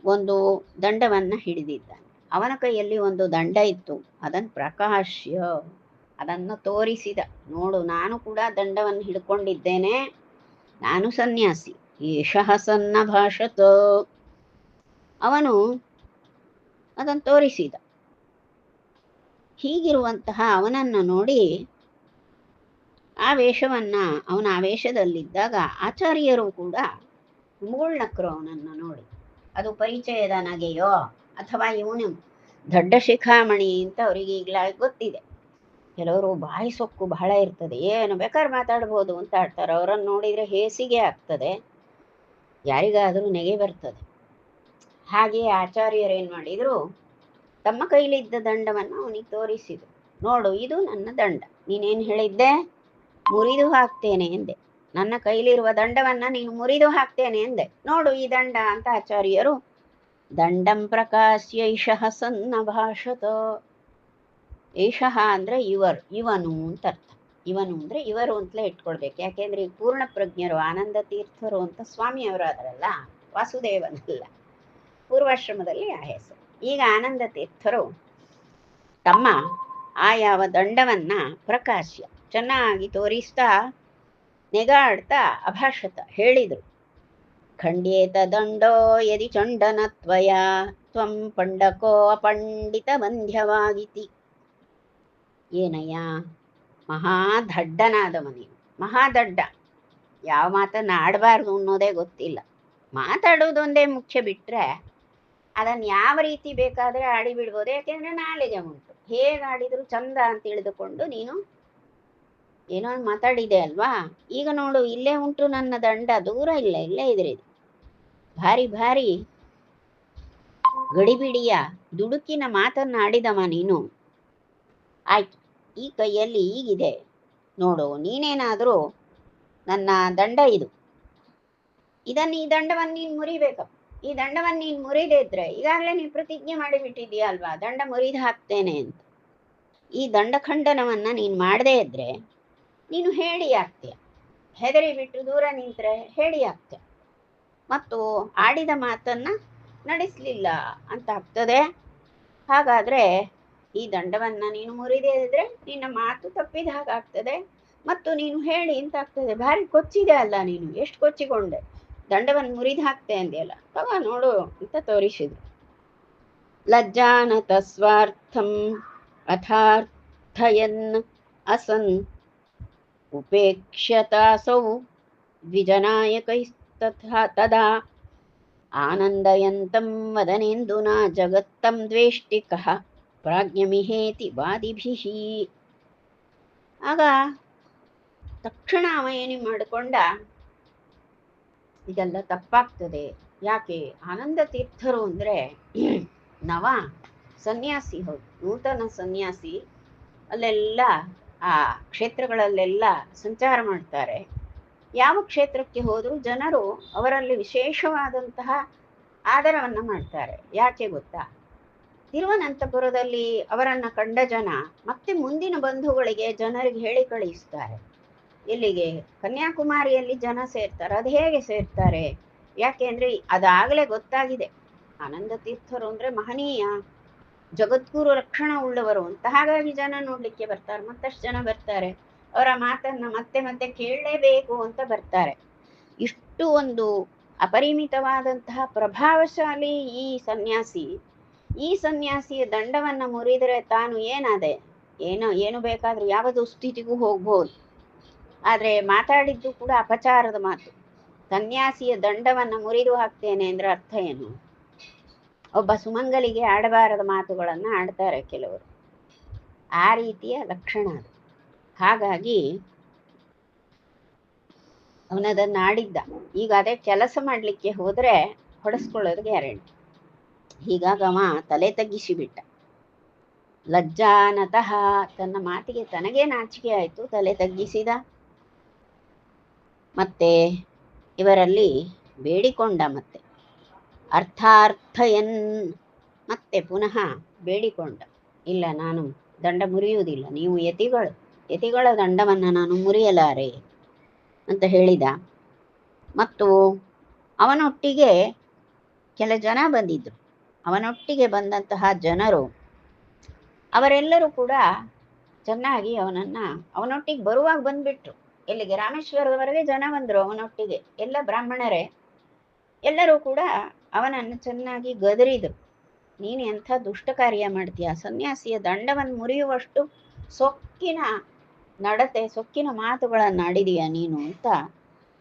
ಒಂದು ದಂಡವನ್ನು ಹಿಡಿದಿದ್ದಾನೆ. ಅವನ ಕೈಯಲ್ಲಿ ಒಂದು ದಂಡ ಇತ್ತು. ಅದನ್ನು ಪ್ರಕಾಶ್ಯ, ಅದನ್ನು ತೋರಿಸಿದ. ನೋಡು, ನಾನು ಕೂಡ ದಂಡವನ್ನು ಹಿಡ್ಕೊಂಡಿದ್ದೇನೆ, ನಾನು ಸನ್ಯಾಸಿ. ಏಷಃ ಸನ್ನ ಭಾಷತ, ಅವನು ಅದನ್ನು ತೋರಿಸಿದ. ಹೀಗಿರುವಂತಹ ಅವನನ್ನು ನೋಡಿ, ಆ ವೇಷವನ್ನ, ಅವನ ಆ ವೇಷದಲ್ಲಿದ್ದಾಗ ಆಚಾರ್ಯರು ಕೂಡ ಮೂಳ್ನಕ್ರು ಅವನನ್ನು ನೋಡಿ. ಅದು ಪರಿಚಯದ ನಗೆಯೋ ಅಥವಾ ಇವನು ದೊಡ್ಡ ಶಿಖಾಮಣಿ ಅಂತ ಅವರಿಗೆ ಈಗಲಾಗಿ ಗೊತ್ತಿದೆ. ಕೆಲವರು ಬಾಯಿ ಸೊಕ್ಕು ಬಹಳ ಇರ್ತದೆ, ಏನು ಬೇಕಾದ್ರೆ ಮಾತಾಡ್ಬೋದು ಅಂತ ಆಡ್ತಾರೆ. ಅವರನ್ನು ನೋಡಿದರೆ ಹೇಸಿಗೆ ಆಗ್ತದೆ, ಯಾರಿಗಾದರೂ ನೆಗೆ ಬರ್ತದೆ. ಹಾಗೆಯೇ ಆಚಾರ್ಯರು ಏನು ಮಾಡಿದರು, ತಮ್ಮ ಕೈಲಿದ್ದ ದಂಡವನ್ನು ಅವನಿಗೆ ತೋರಿಸಿದರು. ನೋಡು, ಇದು ನನ್ನ ದಂಡ, ನೀನೇನು ಹೇಳಿದ್ದೆ, ಮುರಿದು ಹಾಕ್ತೇನೆ ಎಂದೆ. ನನ್ನ ಕೈಲಿರುವ ದಂಡವನ್ನು ನೀನು ಮುರಿದು ಹಾಕ್ತೇನೆ ಎಂದೆ. ನೋಡು ಈ ದಂಡ ಅಂತ ಆಚಾರ್ಯರು ದಂಡಂ ಪ್ರಕಾಶ್ಯ ಈಶಃ ಸನ್ನ ಭಾಷತ. ಏಷಃ ಅಂದರೆ ಇವನು ಅಂತ ಅರ್ಥ. ಇವನು ಅಂದರೆ ಇವರು ಅಂತಲೇ ಇಟ್ಕೊಳ್ಬೇಕು. ಯಾಕೆಂದ್ರೆ ಈ ಪೂರ್ಣ ಪ್ರಜ್ಞರು ಆನಂದ ತೀರ್ಥರು ಅಂತ ಸ್ವಾಮಿಯವರಾದ್ರಲ್ಲ, ವಾಸುದೇವನಲ್ಲ. ಪೂರ್ವಾಶ್ರಮದಲ್ಲಿ ಆ ಹೆಸರು. ಈಗ ಆನಂದ ತೀರ್ಥರು ತಮ್ಮ ಆ ಯಾವ ದಂಡವನ್ನ ಪ್ರಕಾಶ್ಯ ಚೆನ್ನಾಗಿ ತೋರಿಸ್ತಾ ನೆಗಾಡ್ತಾ ಅಭಾಷತ ಹೇಳಿದರು. ಖಂಡ್ಯೇತ ದಂಡೋ ಯದಿ ಚಂಡನತ್ವಯ ತ್ವಂ ಪಂಡಕೋ ಅಪಂಡಿತ ಬಂಧ್ಯವಾಗಿತಿ. ಏನಯ್ಯ, ಮಹಾದಡ್ಡನಾದವನೇನು, ಮಹಾದಡ್ಡ. ಯಾವ ಮಾತನ್ನು ಆಡಬಾರ್ದು ಅನ್ನೋದೇ ಗೊತ್ತಿಲ್ಲ. ಮಾತಾಡೋದೊಂದೇ ಮುಖ್ಯ ಬಿಟ್ಟರೆ ಅದನ್ನು ಯಾವ ರೀತಿ ಬೇಕಾದರೆ ಆಡಿಬಿಡ್ಬೋದು. ಯಾಕೆಂದರೆ ನಾಲೆಜ ಉಂಟು. ಹೇಗೆ ಆಡಿದ್ರು ಚಂದ ಅಂತ ತಿಳಿದುಕೊಂಡು ನೀನು ಏನೋ ಮಾತಾಡಿದೆ ಅಲ್ವಾ. ಈಗ ನೋಡು, ಇಲ್ಲೇ ಉಂಟು ನನ್ನ ದಂಡ, ದೂರ ಇಲ್ಲ, ಇಲ್ಲೇ ಇದ್ರೆ. ಭಾರಿ ಭಾರಿ ಗಡಿಬಿಡಿಯ ದುಡುಕಿನ ಮಾತನ್ನು ಆಡಿದವ ನೀನು. ಆಯ್ತು, ಈ ಕೈಯಲ್ಲಿ ಈಗಿದೆ ನೋಡು, ನೀನೇನಾದರೂ ನನ್ನ ದಂಡ ಇದು, ಈ ದಂಡವನ್ನು ನೀನು ಮುರಿಬೇಕಪ್ಪ. ಈ ದಂಡವನ್ನು ನೀನು ಮುರಿದೇ ಇದ್ರೆ, ಈಗಾಗಲೇ ನೀನು ಪ್ರತಿಜ್ಞೆ ಮಾಡಿಬಿಟ್ಟಿದ್ದೀಯ ಅಲ್ವಾ, ದಂಡ ಮುರಿದು ಹಾಕ್ತೇನೆ ಅಂತ. ಈ ದಂಡಖಂಡನವನ್ನು ನೀನು ಮಾಡದೇ ಇದ್ರೆ ನೀನು ಹೇಳಿ ಆಗ್ತೀಯ. ಹೆದರಿ ಬಿಟ್ಟು ದೂರ ನಿಂತರೆ ಹೇಳಿ ಆಗ್ತೀಯ, ಮತ್ತು ಆಡಿದ ಮಾತನ್ನು ನಡೆಸಲಿಲ್ಲ ಅಂತ ಆಗ್ತದೆ. ಹಾಗಾದರೆ ಈ ದಂಡವನ್ನು ನೀನು ಮುರಿದೇ ಇದ್ರೆ ನಿನ್ನ ಮಾತು ತಪ್ಪಿದ ಹಾಗಾಗ್ತದೆ, ಮತ್ತು ನೀನು ಹೇಳಿ ಅಂತ ಆಗ್ತದೆ. ಭಾರಿ ಕೊಚ್ಚಿದೆ ಅಲ್ಲ ನೀನು, ಎಷ್ಟು ಕೊಚ್ಚಿಕೊಂಡೆ, ದಂಡವನ್ನು ಮುರಿದು ಹಾಕ್ತೆ ಅಂದೆಯಲ್ಲ, ತಗೋ ನೋಡು ಅಂತ ತೋರಿಸಿದ್ರು. ಲಜ್ಜಾನತ ಸ್ವಾರ್ಥಂ ಅಥಾರ್ಥಯನ್ ಅಸನ್ ಉಪೇಕ್ಷ್ಯತಾಸೌ ದ್ವಿಜನಾಯಕೈಸ್ತಥಾ ತದಾ ಆನಂದಯಂತಂ ವದನೇಂದುನಾ ಜಗತ್ತಂ ದ್ವೇಷ್ಟಿಕಃ ಪ್ರಾಜ್ಞಮಿಹೇತಿ ವಾದಿಭಿಃ. ಆಗ ತಕ್ಷಣ ಅವ ಏನು ಮಾಡಿಕೊಂಡ, ಇದೆಲ್ಲ ತಪ್ಪಾಗ್ತದೆ. ಯಾಕೆ, ಆನಂದ ತೀರ್ಥರು ಅಂದರೆ ನವ ಸನ್ಯಾಸಿ, ಹೌದು, ನೂತನ ಸನ್ಯಾಸಿ. ಅಲ್ಲೆಲ್ಲ ಆ ಕ್ಷೇತ್ರಗಳಲ್ಲೆಲ್ಲ ಸಂಚಾರ ಮಾಡ್ತಾರೆ. ಯಾವ ಕ್ಷೇತ್ರಕ್ಕೆ ಹೋದರೂ ಜನರು ಅವರಲ್ಲಿ ವಿಶೇಷವಾದಂತಹ ಆದರವನ್ನು ಮಾಡ್ತಾರೆ. ಯಾಕೆ ಗೊತ್ತಾ, ತಿರುವನಂತಪುರದಲ್ಲಿ ಅವರನ್ನು ಕಂಡ ಜನ ಮತ್ತೆ ಮುಂದಿನ ಬಂಧುಗಳಿಗೆ ಜನರಿಗೆ ಹೇಳಿ ಕಳಿಸ್ತಾರೆ. ಇಲ್ಲಿಗೆ ಕನ್ಯಾಕುಮಾರಿಯಲ್ಲಿ ಜನ ಸೇರ್ತಾರೆ. ಅದು ಹೇಗೆ ಸೇರ್ತಾರೆ, ಯಾಕೆ ಅಂದರೆ ಅದಾಗಲೇ ಗೊತ್ತಾಗಿದೆ, ಆನಂದ ತೀರ್ಥರು ಅಂದರೆ ಮಹನೀಯ ಜಗದ್ಗುರು ರಕ್ಷಣಾ ಉಳ್ಳವರು ಅಂತ. ಹಾಗಾಗಿ ಜನ ನೋಡ್ಲಿಕ್ಕೆ ಬರ್ತಾರೆ, ಮತ್ತಷ್ಟು ಜನ ಬರ್ತಾರೆ, ಅವರ ಮಾತನ್ನ ಮತ್ತೆ ಮತ್ತೆ ಕೇಳಲೇಬೇಕು ಅಂತ ಬರ್ತಾರೆ. ಇಷ್ಟು ಒಂದು ಅಪರಿಮಿತವಾದಂತಹ ಪ್ರಭಾವಶಾಲಿ ಈ ಸನ್ಯಾಸಿ. ಈ ಸನ್ಯಾಸಿಯ ದಂಡವನ್ನು ಮುರಿದರೆ ತಾನು ಏನಾದೆ, ಏನು ಬೇಕಾದ್ರೂ ಯಾವ ದುಸ್ಥಿತಿಗೂ ಹೋಗ್ಬೋದು. ಆದರೆ ಮಾತಾಡಿದ್ದು ಕೂಡ ಅಪಚಾರದ ಮಾತು. ಸನ್ಯಾಸಿಯ ದಂಡವನ್ನು ಮುರಿದು ಹಾಕ್ತೇನೆ ಅಂದ್ರೆ ಅರ್ಥ ಏನು? ಒಬ್ಬ ಸುಮಂಗಲಿಗೆ ಆಡಬಾರದ ಮಾತುಗಳನ್ನು ಆಡ್ತಾರೆ ಕೆಲವರು. ಆ ರೀತಿಯ ಲಕ್ಷಣ ಅದು. ಹಾಗಾಗಿ ಅವನದನ್ನು ಆಡಿದ್ದ. ಈಗ ಅದೇ ಕೆಲಸ ಮಾಡಲಿಕ್ಕೆ ಹೋದರೆ ಹೊಡೆಸ್ಕೊಳ್ಳೋದು ಗ್ಯಾರಂಟಿ. ಹೀಗಾಗಿ ಅವ ತಲೆ ತಗ್ಗಿಸಿಬಿಟ್ಟ. ಲಜ್ಜಾನತಃ, ತನ್ನ ಮಾತಿಗೆ ತನಗೇ ನಾಚಿಕೆ ಆಯಿತು, ತಲೆ ತಗ್ಗಿಸಿದ. ಮತ್ತೆ ಇವರಲ್ಲಿ ಬೇಡಿಕೊಂಡ. ಮತ್ತೆ ಅರ್ಥಾರ್ಥಯನ್, ಮತ್ತೆ ಪುನಃ ಬೇಡಿಕೊಂಡ, ಇಲ್ಲ ನಾನು ದಂಡ ಮುರಿಯುವುದಿಲ್ಲ, ನೀವು ಯತಿಗಳ ದಂಡವನ್ನು ನಾನು ಮುರಿಯಲಾರೆ ಅಂತ ಹೇಳಿದ. ಮತ್ತು ಅವನೊಟ್ಟಿಗೆ ಕೆಲ ಜನ ಬಂದಿದ್ರು. ಅವನೊಟ್ಟಿಗೆ ಬಂದಂತಹ ಜನರು ಅವರೆಲ್ಲರೂ ಕೂಡ ಚೆನ್ನಾಗಿ ಅವನೊಟ್ಟಿಗೆ ಬರುವಾಗ ಬಂದ್ಬಿಟ್ರು. ಎಲ್ಲಿಗೆ? ರಾಮೇಶ್ವರದವರೆಗೆ ಜನ ಬಂದರು ಅವನೊಟ್ಟಿಗೆ, ಎಲ್ಲ ಬ್ರಾಹ್ಮಣರೇ. ಎಲ್ಲರೂ ಕೂಡ ಅವನನ್ನು ಚೆನ್ನಾಗಿ ಗದರಿದರು. ನೀನು ಎಂಥ ದುಷ್ಟ ಕಾರ್ಯ ಮಾಡ್ತೀಯ, ಸನ್ಯಾಸಿಯ ದಂಡವನ್ನು ಮುರಿಯುವಷ್ಟು ಸೊಕ್ಕಿನ ನಡತೆ, ಸೊಕ್ಕಿನ ಮಾತುಗಳನ್ನು ಆಡಿದೀಯ ನೀನು ಅಂತ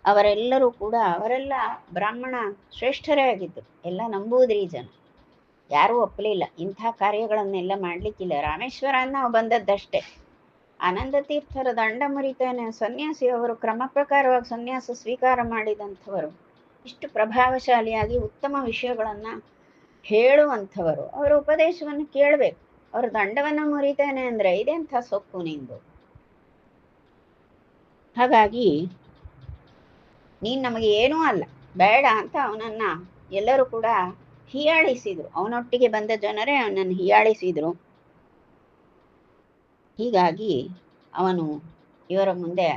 ಅವರೆಲ್ಲರೂ ಕೂಡ, ಅವರೆಲ್ಲ ಬ್ರಾಹ್ಮಣ ಶ್ರೇಷ್ಠರೇ ಆಗಿದ್ದರು, ಎಲ್ಲ ನಂಬುವುದ್ರಿ ಜನ. ಯಾರೂ ಒಪ್ಪಲಿಲ್ಲ, ಇಂಥ ಕಾರ್ಯಗಳನ್ನೆಲ್ಲ ಮಾಡಲಿಕ್ಕಿಲ್ಲ, ರಾಮೇಶ್ವರ ನಾವು ಬಂದದ್ದಷ್ಟೇ. ಆನಂದ ತೀರ್ಥರ ದಂಡ ಮುರಿತಾನೆ ಸನ್ಯಾಸಿ, ಅವರು ಕ್ರಮ ಪ್ರಕಾರವಾಗಿ ಸನ್ಯಾಸ ಸ್ವೀಕಾರ ಮಾಡಿದಂಥವರು, ಇಷ್ಟು ಪ್ರಭಾವಶಾಲಿಯಾಗಿ ಉತ್ತಮ ವಿಷಯಗಳನ್ನು ಹೇಳುವಂಥವರು, ಅವರ ಉಪದೇಶವನ್ನು ಕೇಳಬೇಕು. ಅವರ ದಂಡವನ್ನು ಮುರಿತಾನೆ ಅಂದರೆ ಇದೆಂಥ ಸೊಕ್ಕು ನಿಂದು, ಹಾಗಾಗಿ ನೀನು ನಮಗೆ ಏನೂ ಅಲ್ಲ, ಬೇಡ ಅಂತ ಅವನನ್ನ ಎಲ್ಲರೂ ಕೂಡ ಹೀಯಾಳಿಸಿದ್ರು. ಅವನೊಟ್ಟಿಗೆ ಬಂದ ಜನರೇ ಅವನನ್ನು ಹೀಯಾಳಿಸಿದ್ರು. ಹೀಗಾಗಿ ಅವನು ಇವರ ಮುಂದೆ,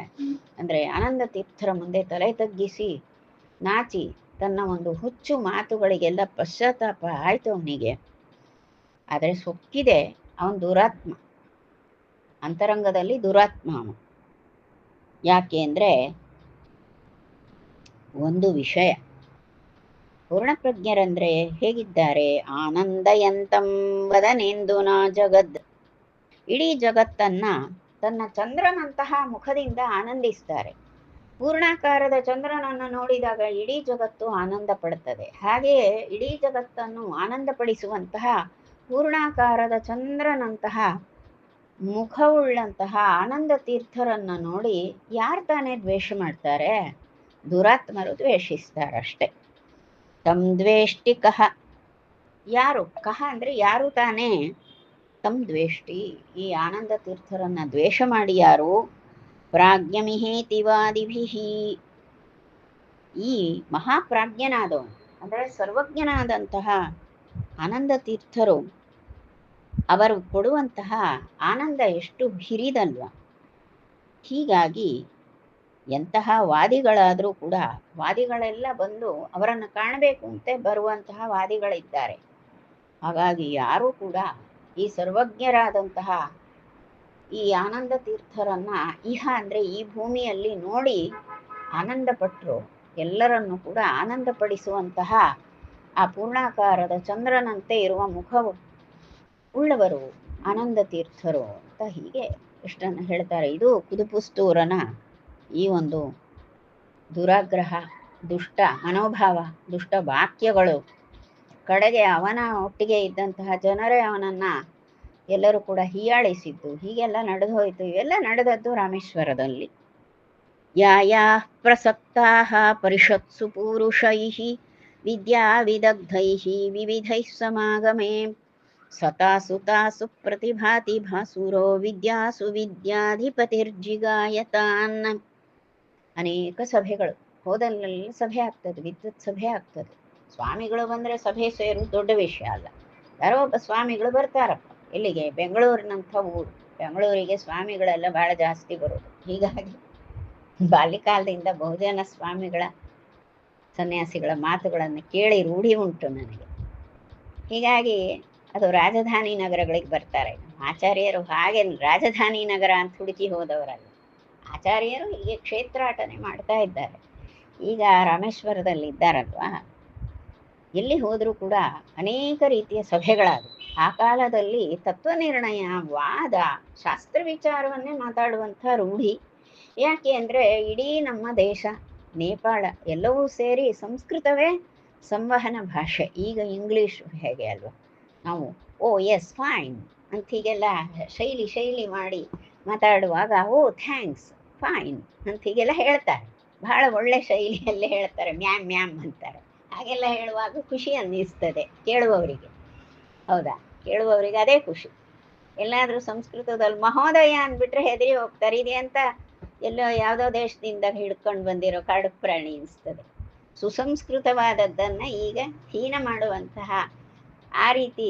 ಅಂದರೆ ಆನಂದ ತೀರ್ಥರ ಮುಂದೆ ತಲೆ ತಗ್ಗಿಸಿ ನಾಚಿ ತನ್ನ ಒಂದು ಹುಚ್ಚು ಮಾತುಗಳಿಗೆಲ್ಲ ಪಶ್ಚಾತ್ತಾಪ ಆಯಿತು ಅವನಿಗೆ. ಆದರೆ ಸೊಕ್ಕಿದೆ, ಅವನು ದುರಾತ್ಮ, ಅಂತರಂಗದಲ್ಲಿ ದುರಾತ್ಮ ಅವನು. ಯಾಕೆ ಅಂದರೆ ಒಂದು ವಿಷಯ, ಪೂರ್ಣಪ್ರಜ್ಞರಂದ್ರೆ ಹೇಗಿದ್ದಾರೆ? ಆನಂದಯಂತಂ ವದನೇಂದುನಾ ಜಗದ್, ಇಡೀ ಜಗತ್ತನ್ನ ತನ್ನ ಚಂದ್ರನಂತಹ ಮುಖದಿಂದ ಆನಂದಿಸ್ತಾರೆ. ಪೂರ್ಣಾಕಾರದ ಚಂದ್ರನನ್ನು ನೋಡಿದಾಗ ಇಡೀ ಜಗತ್ತು ಆನಂದ ಪಡುತ್ತದೆ. ಹಾಗೆಯೇ ಇಡೀ ಜಗತ್ತನ್ನು ಆನಂದಪಡಿಸುವಂತಹ ಪೂರ್ಣಾಕಾರದ ಚಂದ್ರನಂತಹ ಮುಖವುಳ್ಳಂತಹ ಆನಂದ ತೀರ್ಥರನ್ನು ನೋಡಿ ಯಾರು ತಾನೇ ದ್ವೇಷ ಮಾಡ್ತಾರೆ? ದುರಾತ್ಮರು ದ್ವೇಷಿಸ್ತಾರಷ್ಟೆ. ತಮ್ ದ್ವೇಷ್ಟಿ ಕಹ, ಯಾರು? ಕಹ ಅಂದರೆ ಯಾರು ತಾನೇ? ತಮ್ ದ್ವೇಷ್ಟಿ, ಈ ಆನಂದ ತೀರ್ಥರನ್ನ ದ್ವೇಷ ಮಾಡಿ ಯಾರು? ಪ್ರಾಜ್ಞಮಿಹೇತಿವಾದಿಭಿಹಿ, ಈ ಮಹಾಪ್ರಾಜ್ಞನಾದವನು ಅಂದರೆ ಸರ್ವಜ್ಞನಾದಂತಹ ಆನಂದ ತೀರ್ಥರು, ಅವರು ಕೊಡುವಂತಹ ಆನಂದ ಎಷ್ಟು ಹಿರಿದಲ್ವ. ಹೀಗಾಗಿ ಎಂತಹ ವಾದಿಗಳಾದರೂ ಕೂಡ, ವಾದಿಗಳೆಲ್ಲ ಬಂದು ಅವರನ್ನು ಕಾಣಬೇಕು ಅಂತ ಬರುವಂತಹ ವಾದಿಗಳಿದ್ದಾರೆ. ಹಾಗಾಗಿ ಯಾರೂ ಕೂಡ ಈ ಸರ್ವಜ್ಞರಾದಂತಹ ಈ ಆನಂದ ತೀರ್ಥರನ್ನ ಇಹ ಅಂದರೆ ಈ ಭೂಮಿಯಲ್ಲಿ ನೋಡಿ ಆನಂದ ಪಟ್ಟರು. ಎಲ್ಲರನ್ನು ಕೂಡ ಆನಂದಪಡಿಸುವಂತಹ ಆ ಪೂರ್ಣಾಕಾರದ ಚಂದ್ರನಂತೆ ಇರುವ ಮುಖವು ಉಳ್ಳವರು ಆನಂದ ತೀರ್ಥರು ಅಂತ ಹೀಗೆ ಇಷ್ಟನ್ನು ಹೇಳ್ತಾರೆ. ಇದು ಕುದುಪುಸ್ತೂರನ ಈ ಒಂದು ದುರಾಗ್ರಹ, ದುಷ್ಟ ಮನೋಭಾವ, ದುಷ್ಟ ವಾಕ್ಯಗಳು. ಕಡೆಗೆ ಅವನ ಒಟ್ಟಿಗೆ ಇದ್ದಂತಹ ಜನರೇ ಅವನನ್ನ ಎಲ್ಲರೂ ಕೂಡ ಹೀಯಾಳಿಸಿದ್ದು, ಹೀಗೆಲ್ಲ ನಡೆದು ಹೋಯಿತು. ಇವೆಲ್ಲ ನಡೆದದ್ದು ರಾಮೇಶ್ವರದಲ್ಲಿ. ಯಾಯಾ ಪ್ರಸಕ್ತಾಃ ಪರಿಷತ್ಸು ಪೂರುಷೈಃ ವಿದ್ಯಾ ವಿದಗ್ಧೈಃ ವಿವಿಧೈಃ ಸಮಾಗಮೇ ಸತಾಸು ತಾಸು ಪ್ರತಿಭಾತಿ ಭಾಸುರೋ ವಿದ್ಯಾಸು ವಿದ್ಯಾಧಿಪತಿರ್ಜಿಗಾಯತಾನ್. ಅನೇಕ ಸಭೆಗಳು, ಹೋದಲ್ಲೆಲ್ಲ ಸಭೆ ಆಗ್ತದೆ, ವಿದ್ಯುತ್ ಸಭೆ ಆಗ್ತದೆ. ಸ್ವಾಮಿಗಳು ಬಂದರೆ ಸಭೆ ಸೇರು ದೊಡ್ಡ ವಿಷಯ ಅಲ್ಲ. ಯಾರೋ ಒಬ್ಬ ಸ್ವಾಮಿಗಳು ಬರ್ತಾರಪ್ಪ, ಇಲ್ಲಿಗೆ ಬೆಂಗಳೂರಿನಂಥ ಊರು, ಬೆಂಗಳೂರಿಗೆ ಸ್ವಾಮಿಗಳೆಲ್ಲ ಭಾಳ ಜಾಸ್ತಿ ಬರೋದು. ಹೀಗಾಗಿ ಬಾಲ್ಯಕಾಲದಿಂದ ಬಹುಜನ ಸ್ವಾಮಿಗಳ ಸನ್ಯಾಸಿಗಳ ಮಾತುಗಳನ್ನು ಕೇಳಿ ರೂಢಿ ಉಂಟು ನನಗೆ. ಹೀಗಾಗಿ ಅದು ರಾಜಧಾನಿ ನಗರಗಳಿಗೆ ಬರ್ತಾರೆ. ಆಚಾರ್ಯರು ಹಾಗೆ ರಾಜಧಾನಿ ನಗರ ಅಂತ ಹುಡುಕಿ ಹೋದವರಲ್ಲ. ಆಚಾರ್ಯರು ಹೀಗೆ ಕ್ಷೇತ್ರಾಟನೆ ಮಾಡ್ತಾ ಇದ್ದಾರೆ. ಈಗ ರಾಮೇಶ್ವರದಲ್ಲಿ ಇದ್ದಾರಲ್ವಾ, ಎಲ್ಲಿ ಹೋದರೂ ಕೂಡ ಅನೇಕ ರೀತಿಯ ಸಭೆಗಳಾದವು. ಆ ಕಾಲದಲ್ಲಿ ತತ್ವನಿರ್ಣಯ, ವಾದ, ಶಾಸ್ತ್ರ ವಿಚಾರವನ್ನೇ ಮಾತಾಡುವಂಥ ರೂಢಿ. ಯಾಕೆ ಅಂದರೆ ಇಡೀ ನಮ್ಮ ದೇಶ, ನೇಪಾಳ ಎಲ್ಲವೂ ಸೇರಿ ಸಂಸ್ಕೃತವೇ ಸಂವಹನ ಭಾಷೆ. ಈಗ ಇಂಗ್ಲೀಷ್ ಹೇಗೆ ಅಲ್ವಾ, ನಾವು ಓ ಎಸ್ ಫೈನ್ ಅಂತ ಹೀಗೆಲ್ಲ ಶೈಲಿ ಮಾಡಿ ಮಾತಾಡುವಾಗ ಓ ಥ್ಯಾಂಕ್ಸ್ ಫೈನ್ ಅಂತ ಹೀಗೆಲ್ಲ ಹೇಳ್ತಾರೆ. ಬಹಳ ಒಳ್ಳೆ ಶೈಲಿಯಲ್ಲೇ ಹೇಳ್ತಾರೆ, ಮ್ಯಾಮ್ ಮ್ಯಾಮ್ ಅಂತಾರೆ. ಹಾಗೆಲ್ಲ ಹೇಳುವಾಗ ಖುಷಿ ಅನ್ನಿಸ್ತದೆ ಕೇಳುವವರಿಗೆ. ಹೌದಾ? ಕೇಳುವವರಿಗೆ ಅದೇ ಖುಷಿ. ಎಲ್ಲಾದರೂ ಸಂಸ್ಕೃತದಲ್ಲಿ ಮಹೋದಯ ಅಂದ್ಬಿಟ್ರೆ ಹೆದರಿ ಹೋಗ್ತಾರೆ. ಇದೆ ಅಂತ ಎಲ್ಲೋ ಯಾವುದೋ ದೇಶದಿಂದ ಹಿಡ್ಕೊಂಡು ಬಂದಿರೋ ಕಾಡು ಪ್ರಾಣಿ ಅನಿಸ್ತದೆ. ಸುಸಂಸ್ಕೃತವಾದದ್ದನ್ನು ಈಗ ಹೀನ ಮಾಡುವಂತಹ ಆ ರೀತಿ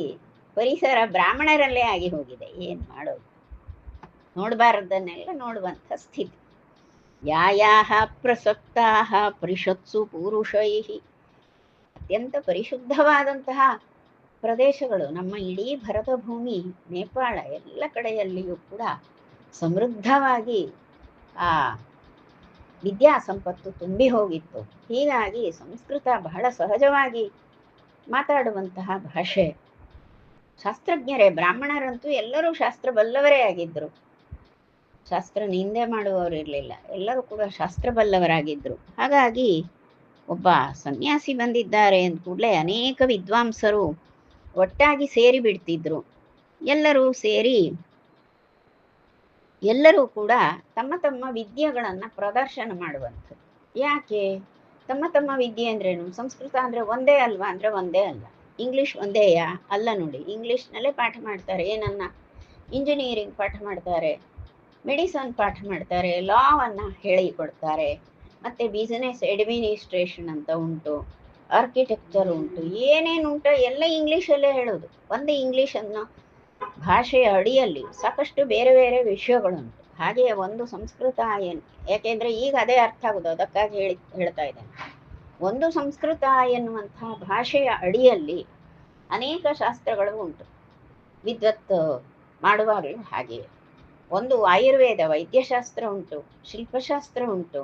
ಪರಿಸರ ಬ್ರಾಹ್ಮಣರಲ್ಲೇ ಆಗಿ ಹೋಗಿದೆ. ಏನು ಮಾಡೋದು? ನೋಡಬಾರದನ್ನೆಲ್ಲ ನೋಡುವಂಥ ಸ್ಥಿತಿ. ಯಾಯಾಹ ಪ್ರಸಕ್ತಾಹ ಪರಿಷತ್ಸು ಪೂರುಷೈಃ, ಅತ್ಯಂತ ಪರಿಶುದ್ಧವಾದಂತಹ ಪ್ರದೇಶಗಳು, ನಮ್ಮ ಇಡೀ ಭರತ ಭೂಮಿ, ನೇಪಾಳ ಎಲ್ಲ ಕಡೆಯಲ್ಲಿಯೂ ಕೂಡ ಸಮೃದ್ಧವಾಗಿ ಆ ವಿದ್ಯಾ ಸಂಪತ್ತು ತುಂಬಿ ಹೋಗಿತ್ತು. ಹೀಗಾಗಿ ಸಂಸ್ಕೃತ ಬಹಳ ಸಹಜವಾಗಿ ಮಾತಾಡುವಂತಹ ಭಾಷೆ. ಶಾಸ್ತ್ರಜ್ಞರೇ, ಬ್ರಾಹ್ಮಣರಂತೂ ಎಲ್ಲರೂ ಶಾಸ್ತ್ರ ಬಲ್ಲವರೇ ಆಗಿದ್ರು, ಶಾಸ್ತ್ರ ನಿಂದೆ ಮಾಡುವವರು ಇರಲಿಲ್ಲ, ಎಲ್ಲರೂ ಕೂಡ ಶಾಸ್ತ್ರ ಬಲ್ಲವರಾಗಿದ್ರು. ಹಾಗಾಗಿ ಒಬ್ಬ ಸನ್ಯಾಸಿ ಬಂದಿದ್ದಾರೆ ಅಂದ ಕೂಡಲೇ ಅನೇಕ ವಿದ್ವಾಂಸರು ಒಟ್ಟಾಗಿ ಸೇರಿ ಬಿಡ್ತಿದ್ರು. ಎಲ್ಲರೂ ಸೇರಿ ಎಲ್ಲರೂ ಕೂಡ ತಮ್ಮ ತಮ್ಮ ವಿದ್ಯೆಗಳನ್ನು ಪ್ರದರ್ಶನ ಮಾಡುವಂಥದ್ದು. ಯಾಕೆ ತಮ್ಮ ತಮ್ಮ ವಿದ್ಯೆ ಅಂದ್ರೇನು? ಸಂಸ್ಕೃತ ಅಂದರೆ ಒಂದೇ ಅಲ್ವಾ ಅಂದರೆ ಒಂದೇ ಅಲ್ಲ. ಇಂಗ್ಲೀಷ್ ಒಂದೇಯಾ? ಅಲ್ಲ ನೋಡಿ. ಇಂಗ್ಲೀಷ್ನಲ್ಲೇ ಪಾಠ ಮಾಡ್ತಾರೆ. ಏನನ್ನ? ಇಂಜಿನಿಯರಿಂಗ್ ಪಾಠ ಮಾಡ್ತಾರೆ, ಮೆಡಿಸನ್ ಪಾಠ ಮಾಡ್ತಾರೆ, ಲಾವನ್ನು ಹೇಳಿಕೊಡ್ತಾರೆ, ಮತ್ತು ಬಿಸಿನೆಸ್ ಅಡ್ಮಿನಿಸ್ಟ್ರೇಷನ್ ಅಂತ ಉಂಟು, ಆರ್ಕಿಟೆಕ್ಚರ್ ಉಂಟು, ಏನೇನು ಉಂಟು ಎಲ್ಲ ಇಂಗ್ಲೀಷಲ್ಲೇ ಹೇಳೋದು. ಒಂದೇ ಇಂಗ್ಲೀಷ್ ಅನ್ನೋ ಭಾಷೆಯ ಅಡಿಯಲ್ಲಿ ಸಾಕಷ್ಟು ಬೇರೆ ಬೇರೆ ವಿಷಯಗಳುಂಟು. ಹಾಗೆಯೇ ಒಂದು ಸಂಸ್ಕೃತ ಏನು, ಯಾಕೆಂದರೆ ಈಗ ಅದೇ ಅರ್ಥ ಆಗೋದು, ಅದಕ್ಕಾಗಿ ಹೇಳ್ತಾ ಇದ್ದೇನೆ. ಒಂದು ಸಂಸ್ಕೃತ ಎನ್ನುವಂತಹ ಭಾಷೆಯ ಅಡಿಯಲ್ಲಿ ಅನೇಕ ಶಾಸ್ತ್ರಗಳು ಉಂಟು. ವಿದ್ವತ್ ಮಾಡುವಾಗಲೂ ಹಾಗೆಯೇ ಒಂದು ಆಯುರ್ವೇದ ವೈದ್ಯಶಾಸ್ತ್ರ ಉಂಟು, ಶಿಲ್ಪಶಾಸ್ತ್ರ ಉಂಟು,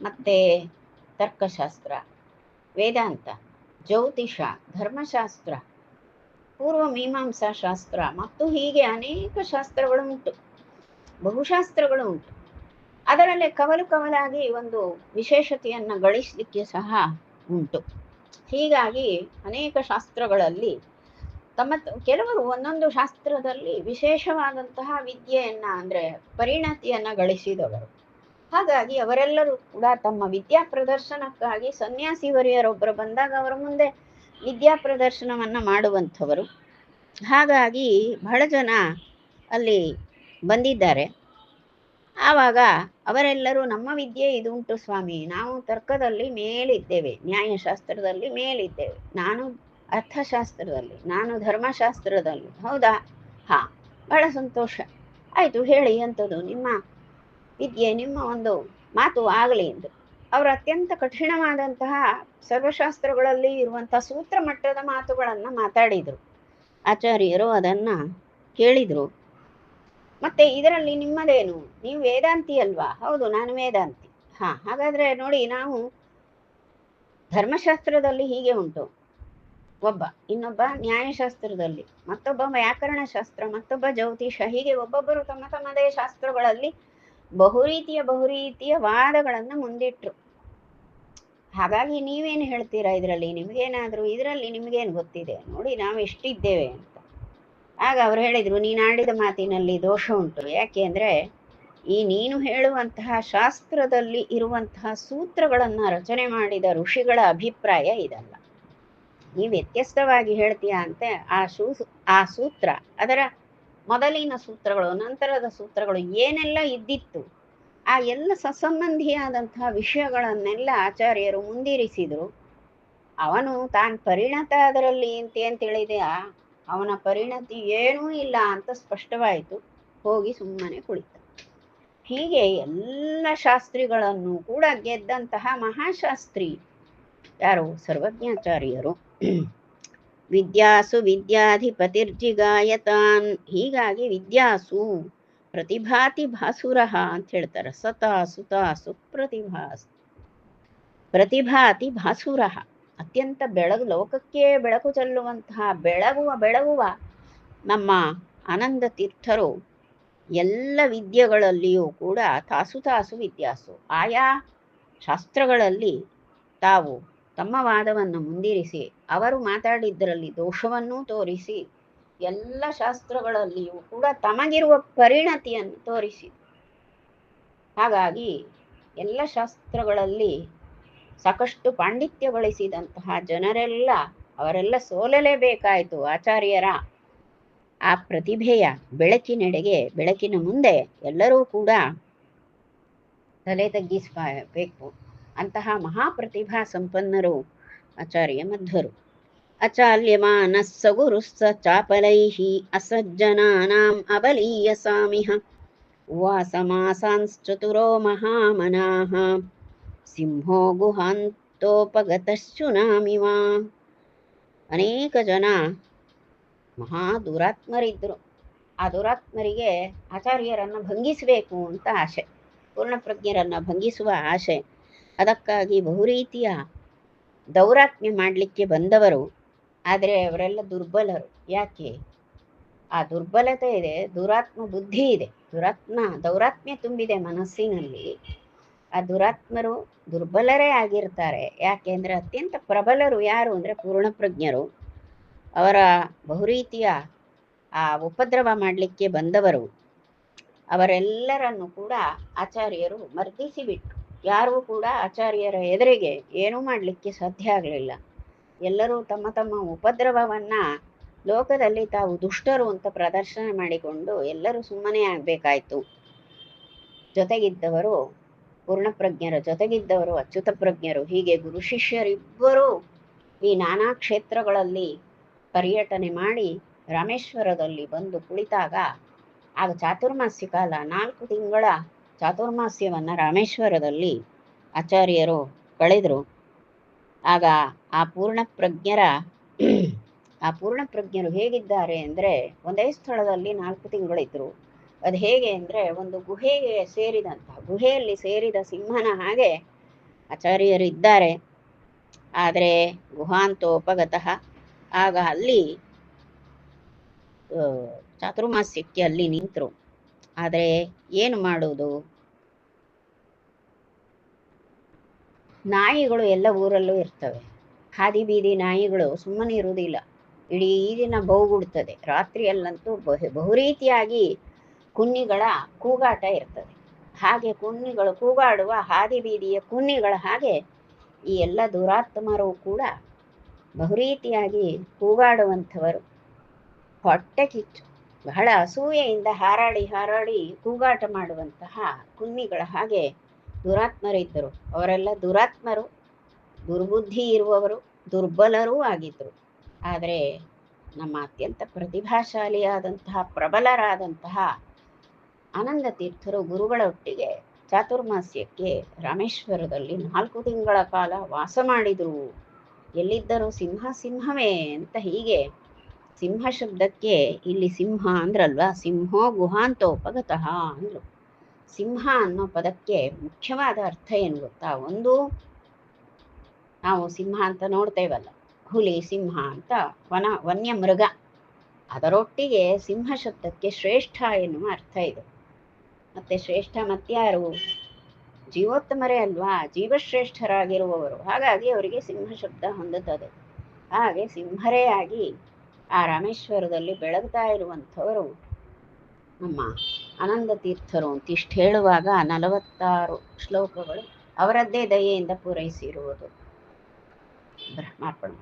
ಮತ್ತು ತರ್ಕಶಾಸ್ತ್ರ, ವೇದಾಂತ, ಜ್ಯೋತಿಷ, ಧರ್ಮಶಾಸ್ತ್ರ, ಪೂರ್ವ ಮೀಮಾಂಸಾ ಶಾಸ್ತ್ರ, ಮತ್ತು ಹೀಗೆ ಅನೇಕ ಶಾಸ್ತ್ರಗಳು ಉಂಟು, ಬಹುಶಾಸ್ತ್ರಗಳು ಉಂಟು. ಅದರಲ್ಲೇ ಕವಲು ಕವಲಾಗಿ ಒಂದು ವಿಶೇಷತೆಯನ್ನು ಗಳಿಸಲಿಕ್ಕೆ ಸಹ ಉಂಟು. ಹೀಗಾಗಿ ಅನೇಕ ಶಾಸ್ತ್ರಗಳಲ್ಲಿ ಕೆಲವರು ಒಂದೊಂದು ಶಾಸ್ತ್ರದಲ್ಲಿ ವಿಶೇಷವಾದಂತಹ ವಿದ್ಯೆಯನ್ನು ಅಂದರೆ ಪರಿಣತಿಯನ್ನು ಗಳಿಸಿದವರು. ಹಾಗಾಗಿ ಅವರೆಲ್ಲರೂ ಕೂಡ ತಮ್ಮ ವಿದ್ಯಾ ಪ್ರದರ್ಶನಕ್ಕಾಗಿ ಸನ್ಯಾಸಿವರಿಯರೊಬ್ಬರು ಬಂದಾಗ ಅವರ ಮುಂದೆ ವಿದ್ಯಾ ಪ್ರದರ್ಶನವನ್ನು ಮಾಡುವಂಥವರು. ಹಾಗಾಗಿ ಬಹಳ ಜನ ಅಲ್ಲಿ ಬಂದಿದ್ದಾರೆ. ಆವಾಗ ಅವರೆಲ್ಲರೂ ನಮ್ಮ ವಿದ್ಯೆ ಇದು ಉಂಟು ಸ್ವಾಮಿ, ನಾವು ತರ್ಕದಲ್ಲಿ ಮೇಲಿದ್ದೇವೆ, ನ್ಯಾಯಶಾಸ್ತ್ರದಲ್ಲಿ ಮೇಲಿದ್ದೇವೆ, ನಾನು ಅರ್ಥಶಾಸ್ತ್ರದಲ್ಲಿ, ನಾನು ಧರ್ಮಶಾಸ್ತ್ರದಲ್ಲಿ. ಹೌದಾ? ಹಾಂ, ಬಹಳ ಸಂತೋಷ, ಆಯಿತು, ಹೇಳಿ ಎಂಥದ್ದು ನಿಮ್ಮ ವಿದ್ಯೆ, ನಿಮ್ಮ ಒಂದು ಮಾತು ಆಗಲಿ ಎಂದು ಅವರು ಅತ್ಯಂತ ಕಠಿಣವಾದಂತಹ ಸರ್ವಶಾಸ್ತ್ರಗಳಲ್ಲಿ ಇರುವಂಥ ಸೂತ್ರ ಮಟ್ಟದ ಮಾತುಗಳನ್ನು ಮಾತಾಡಿದರು. ಆಚಾರ್ಯರು ಅದನ್ನು ಕೇಳಿದರು. ಮತ್ತೆ ಇದರಲ್ಲಿ ನಿಮ್ಮದೇನು, ನೀವು ವೇದಾಂತಿ ಅಲ್ವಾ? ಹೌದು, ನಾನು ವೇದಾಂತಿ. ಹಾಂ, ಹಾಗಾದರೆ ನೋಡಿ, ನಾವು ಧರ್ಮಶಾಸ್ತ್ರದಲ್ಲಿ ಹೀಗೆ ಉಂಟು ಒಬ್ಬ, ಇನ್ನೊಬ್ಬ ನ್ಯಾಯಶಾಸ್ತ್ರದಲ್ಲಿ, ಮತ್ತೊಬ್ಬ ವ್ಯಾಕರಣಶಾಸ್ತ್ರ, ಮತ್ತೊಬ್ಬ ಜ್ಯೋತಿಷ, ಹೀಗೆ ಒಬ್ಬೊಬ್ಬರು ತಮ್ಮ ತಮ್ಮದೇ ಶಾಸ್ತ್ರಗಳಲ್ಲಿ ಬಹುರೀತಿಯ ವಾದಗಳನ್ನು ಮುಂದಿಟ್ರು. ಹಾಗಾಗಿ ನೀವೇನು ಹೇಳ್ತೀರಾ ಇದರಲ್ಲಿ? ನಿಮಗೇನಾದರೂ ಇದರಲ್ಲಿ ನಿಮಗೇನು ಗೊತ್ತಿದೆ? ನೋಡಿ, ನಾವು ಎಷ್ಟಿದ್ದೇವೆ ಅಂತ. ಆಗ ಅವರು ಹೇಳಿದರು, ನೀನು ಆಡಿದ ಮಾತಿನಲ್ಲಿ ದೋಷ ಉಂಟು. ಯಾಕೆ ಅಂದರೆ ನೀನು ಹೇಳುವಂತಹ ಶಾಸ್ತ್ರದಲ್ಲಿ ಇರುವಂತಹ ಸೂತ್ರಗಳನ್ನು ರಚನೆ ಮಾಡಿದ ಋಷಿಗಳ ಅಭಿಪ್ರಾಯ ಇದಲ್ಲ. ನೀವು ವ್ಯತ್ಯಸ್ತವಾಗಿ ಹೇಳ್ತೀಯ ಅಂತೆ. ಆ ಸೂತ್ರ, ಅದರ ಮೊದಲಿನ ಸೂತ್ರಗಳು, ನಂತರದ ಸೂತ್ರಗಳು ಏನೆಲ್ಲ ಇದ್ದಿತ್ತು, ಆ ಎಲ್ಲ ಸಸಂಬಂಧಿಯಾದಂತಹ ವಿಷಯಗಳನ್ನೆಲ್ಲ ಆಚಾರ್ಯರು ಮುಂದಿರಿಸಿದರು. ಅವನು ತಾನು ಪರಿಣತ ಅದರಲ್ಲಿ ಅಂತ ತಿಳಿದೆಯಾ, ಅವನ ಪರಿಣತಿ ಏನೂ ಇಲ್ಲ ಅಂತ ಸ್ಪಷ್ಟವಾಯಿತು. ಹೋಗಿ ಸುಮ್ಮನೆ ಕುಳಿತ. ಹೀಗೆ ಎಲ್ಲ ಶಾಸ್ತ್ರಿಗಳನ್ನು ಕೂಡ ಗೆದ್ದಂತಹ ಮಹಾಶಾಸ್ತ್ರಿ ಯಾರು? ಸರ್ವಜ್ಞಾಚಾರ್ಯರು. ವಿದ್ಯಾಸು ವಿದ್ಯಾಧಿಪತಿರ್ಜಿಗಾಯತಾನ್. ಹೀಗಾಗಿ ವಿದ್ಯಾಸು ಪ್ರತಿಭಾತಿ ಭಾಸುರಃ ಅಂತ ಹೇಳ್ತಾರೆ. ಸತಾ ಸುತಾಸು ಪ್ರತಿಭಾತಿ ಭಾಸುರಃ. ಅತ್ಯಂತ ಲೋಕಕ್ಕೆ ಬೆಳಕು ಚೆಲ್ಲುವಂತಹ ಬೆಳಗುವ ನಮ್ಮ ಆನಂದ ತೀರ್ಥರು ಎಲ್ಲ ವಿದ್ಯೆಗಳಲ್ಲಿಯೂ ಕೂಡ ತಾಸು ವಿದ್ಯಾಸು, ಆಯಾ ಶಾಸ್ತ್ರಗಳಲ್ಲಿ ತಾವು ತಮ್ಮ ವಾದವನ್ನು ಮುಂದಿರಿಸಿ, ಅವರು ಮಾತಾಡಿದ್ದರಲ್ಲಿ ದೋಷವನ್ನೂ ತೋರಿಸಿ, ಎಲ್ಲ ಶಾಸ್ತ್ರಗಳಲ್ಲಿಯೂ ಕೂಡ ತಮಗಿರುವ ಪರಿಣತಿಯನ್ನು ತೋರಿಸಿ. ಹಾಗಾಗಿ ಎಲ್ಲ ಶಾಸ್ತ್ರಗಳಲ್ಲಿ ಸಾಕಷ್ಟು ಪಾಂಡಿತ್ಯ ಗಳಿಸಿದಂತಹ ಜನರೆಲ್ಲ, ಅವರೆಲ್ಲ ಸೋಲಲೇಬೇಕಾಯಿತು ಆಚಾರ್ಯರ ಆ ಪ್ರತಿಭೆಯ ಬೆಳಕಿನ ಮುಂದೆ ಎಲ್ಲರೂ ಕೂಡ ತಲೆ ತಗ್ಗಿಸಬೇಕು. ಅಂತಹ ಮಹಾಪ್ರತಿಭಾ ಸಂಪನ್ನರು ಆಚಾರ್ಯ ಮಧ್ವರು. ಅಚಾಲ್ಯಮಾನಃ ಸಗುರುಸ್ಸ ಚಾಪಲೈಃ ಅಸಜ್ಜನಾನಾಂ ಅಬಲೀಯಸಾಮಿಹ ಉವಾಸಮಾಸಾಂಶ್ಚತುರೋ ಮಹಾಮನಾಃ ಸಿಂಹೋ ಗುಹಾಂತೋಪಗತಶ್ಚುನಾಮಿವ. ಅನೇಕ ಜನ ಮಹಾ ದುರಾತ್ಮರಿದ್ದರು. ಆ ದುರಾತ್ಮರಿಗೆ ಆಚಾರ್ಯರನ್ನು ಭಂಗಿಸಬೇಕು ಅಂತ ಆಸೆ, ಪೂರ್ಣಪ್ರಜ್ಞರನ್ನು ಭಂಗಿಸುವ ಆಸೆ. ಅದಕ್ಕಾಗಿ ಬಹುರೀತಿಯ ದೌರಾತ್ಮ್ಯ ಮಾಡಲಿಕ್ಕೆ ಬಂದವರು. ಆದರೆ ಅವರೆಲ್ಲ ದುರ್ಬಲರು. ಯಾಕೆ? ಆ ದುರ್ಬಲತೆ ಇದೆ, ದುರಾತ್ಮ ಬುದ್ಧಿ ಇದೆ, ದೌರಾತ್ಮ್ಯ ತುಂಬಿದೆ ಮನಸ್ಸಿನಲ್ಲಿ. ಆ ದುರಾತ್ಮರು ದುರ್ಬಲರೇ ಆಗಿರ್ತಾರೆ. ಯಾಕೆ ಅಂದರೆ ಅತ್ಯಂತ ಪ್ರಬಲರು ಯಾರು ಅಂದರೆ ಪೂರ್ಣಪ್ರಜ್ಞರು. ಅವರ ಬಹುರೀತಿಯ ಆ ಉಪದ್ರವ ಮಾಡಲಿಕ್ಕೆ ಬಂದವರು. ಅವರೆಲ್ಲರನ್ನು ಕೂಡ ಆಚಾರ್ಯರು ಮರ್ದಿಸಿಬಿಟ್ರು. ಯಾರೂ ಕೂಡ ಆಚಾರ್ಯರ ಎದುರಿಗೆ ಏನೂ ಮಾಡಲಿಕ್ಕೆ ಸಾಧ್ಯ ಆಗಲಿಲ್ಲ. ಎಲ್ಲರೂ ತಮ್ಮ ತಮ್ಮ ಉಪದ್ರವವನ್ನು ಲೋಕದಲ್ಲಿ ತಾವು ದುಷ್ಟರು ಅಂತ ಪ್ರದರ್ಶನ ಮಾಡಿಕೊಂಡು ಎಲ್ಲರೂ ಸುಮ್ಮನೆ ಆಗಬೇಕಾಯ್ತು. ಜೊತೆಗಿದ್ದವರು ಪೂರ್ಣಪ್ರಜ್ಞರ ಜೊತೆಗಿದ್ದವರು ಅಚ್ಯುತ ಪ್ರಜ್ಞರು. ಹೀಗೆ ಗುರು ಶಿಷ್ಯರಿಬ್ಬರೂ ಈ ನಾನಾ ಕ್ಷೇತ್ರಗಳಲ್ಲಿ ಪರ್ಯಟನೆ ಮಾಡಿ ರಾಮೇಶ್ವರದಲ್ಲಿ ಬಂದು ಕುಳಿತಾಗ, ಆಗ ಚಾತುರ್ಮಾಸ್ಯ ಕಾಲ, 4 ತಿಂಗಳ ಚಾತುರ್ಮಾಸ್ಯವನ್ನು ರಾಮೇಶ್ವರದಲ್ಲಿ ಆಚಾರ್ಯರು ಕಳೆದರು. ಆಗ ಆ ಪೂರ್ಣಪ್ರಜ್ಞರು ಹೇಗಿದ್ದಾರೆ ಅಂದರೆ, ಒಂದೇ ಸ್ಥಳದಲ್ಲಿ 4 ತಿಂಗಳಿದ್ರು. ಅದು ಹೇಗೆ ಅಂದರೆ, ಒಂದು ಗುಹೆಗೆ ಗುಹೆಯಲ್ಲಿ ಸೇರಿದ ಸಿಂಹನ ಹಾಗೆ ಆಚಾರ್ಯರಿದ್ದಾರೆ. ಆದರೆ ಗುಹಾಂತೋಪಗತಃ. ಆಗ ಅಲ್ಲಿ ಚಾತುರ್ಮಾಸ್ಯಕ್ಕೆ ಅಲ್ಲಿ ನಿಂತರು. ಆದರೆ ಏನು ಮಾಡುವುದು? ನಾಯಿಗಳು ಎಲ್ಲ ಊರಲ್ಲೂ ಇರ್ತವೆ. ಹಾದಿ ಬೀದಿ ನಾಯಿಗಳು ಸುಮ್ಮನೆ ಇರುವುದಿಲ್ಲ, ಇಡೀ ದಿನ ಬೌಗುಡ್ತದೆ. ರಾತ್ರಿಯಲ್ಲಂತೂ ಬಹುರೀತಿಯಾಗಿ ಕುನ್ನಿಗಳ ಕೂಗಾಟ ಇರ್ತದೆ. ಹಾಗೆ ಕುನ್ನಿಗಳು ಕೂಗಾಡುವ ಹಾದಿ ಬೀದಿಯ ಕುನ್ನಿಗಳ ಹಾಗೆ ಈ ಎಲ್ಲ ದುರಾತ್ಮರು ಕೂಡ ಬಹುರೀತಿಯಾಗಿ ಕೂಗಾಡುವಂಥವರು. ಹೊಟ್ಟೆ ಕಿಚ್ಚು, ಬಹಳ ಅಸೂಯೆಯಿಂದ ಹಾರಾಡಿ ಹಾರಾಡಿ ಕೂಗಾಟ ಮಾಡುವಂತಹ ಕುನ್ನಿಗಳ ಹಾಗೆ ದುರಾತ್ಮರಿದ್ದರು. ಅವರೆಲ್ಲ ದುರಾತ್ಮರು, ದುರ್ಬುದ್ಧಿ ಇರುವವರು, ದುರ್ಬಲರೂ ಆಗಿದ್ದರು. ಆದರೆ ನಮ್ಮ ಅತ್ಯಂತ ಪ್ರತಿಭಾಶಾಲಿಯಾದಂತಹ ಪ್ರಬಲರಾದಂತಹ ಆನಂದ ತೀರ್ಥರು ಗುರುಗಳೊಟ್ಟಿಗೆ ಚಾತುರ್ಮಾಸ್ಯಕ್ಕೆ ರಾಮೇಶ್ವರದಲ್ಲಿ 4 ತಿಂಗಳ ಕಾಲ ವಾಸ ಮಾಡಿದರು. ಎಲ್ಲಿದ್ದರೂ ಸಿಂಹವೇ ಅಂತ. ಹೀಗೆ ಸಿಂಹ ಶಬ್ದಕ್ಕೆ ಇಲ್ಲಿ ಸಿಂಹ ಅಂದ್ರಲ್ವಾ, ಸಿಂಹೋ ಗುಹಾಂತೋಪಗತಃ ಅಂದರು. ಸಿಂಹ ಅನ್ನೋ ಪದಕ್ಕೆ ಮುಖ್ಯವಾದ ಅರ್ಥ ಏನು ಗೊತ್ತಾ? ಒಂದು, ನಾವು ಸಿಂಹ ಅಂತ ನೋಡ್ತೇವಲ್ಲ, ಹುಲಿ ಸಿಂಹ ಅಂತ ವನ್ಯ ಮೃಗ, ಅದರೊಟ್ಟಿಗೆ ಸಿಂಹ ಶಬ್ದಕ್ಕೆ ಶ್ರೇಷ್ಠ ಎನ್ನುವ ಅರ್ಥ ಇದೆ. ಮತ್ತೆ ಶ್ರೇಷ್ಠ ಮತ್ಯಾರು? ಜೀವೋತ್ತಮರೇ ಅಲ್ವಾ, ಜೀವಶ್ರೇಷ್ಠರಾಗಿರುವವರು. ಹಾಗಾಗಿ ಅವರಿಗೆ ಸಿಂಹ ಶಬ್ದ ಹೊಂದುತ್ತದೆ. ಹಾಗೆ ಸಿಂಹರೇ ಆಗಿ ಆ ರಾಮೇಶ್ವರದಲ್ಲಿ ಬೆಳಗ್ತಾ ಇರುವಂಥವರು ನಮ್ಮ ಆನಂದ ತೀರ್ಥರು ಅಂತಿಷ್ಟು ಹೇಳುವಾಗ 46 ಶ್ಲೋಕಗಳು ಅವರದ್ದೇ ದಯೆಯಿಂದ ಪೂರೈಸಿರುವುದು. ಬ್ರಹ್ಮಾರ್ಪಣ.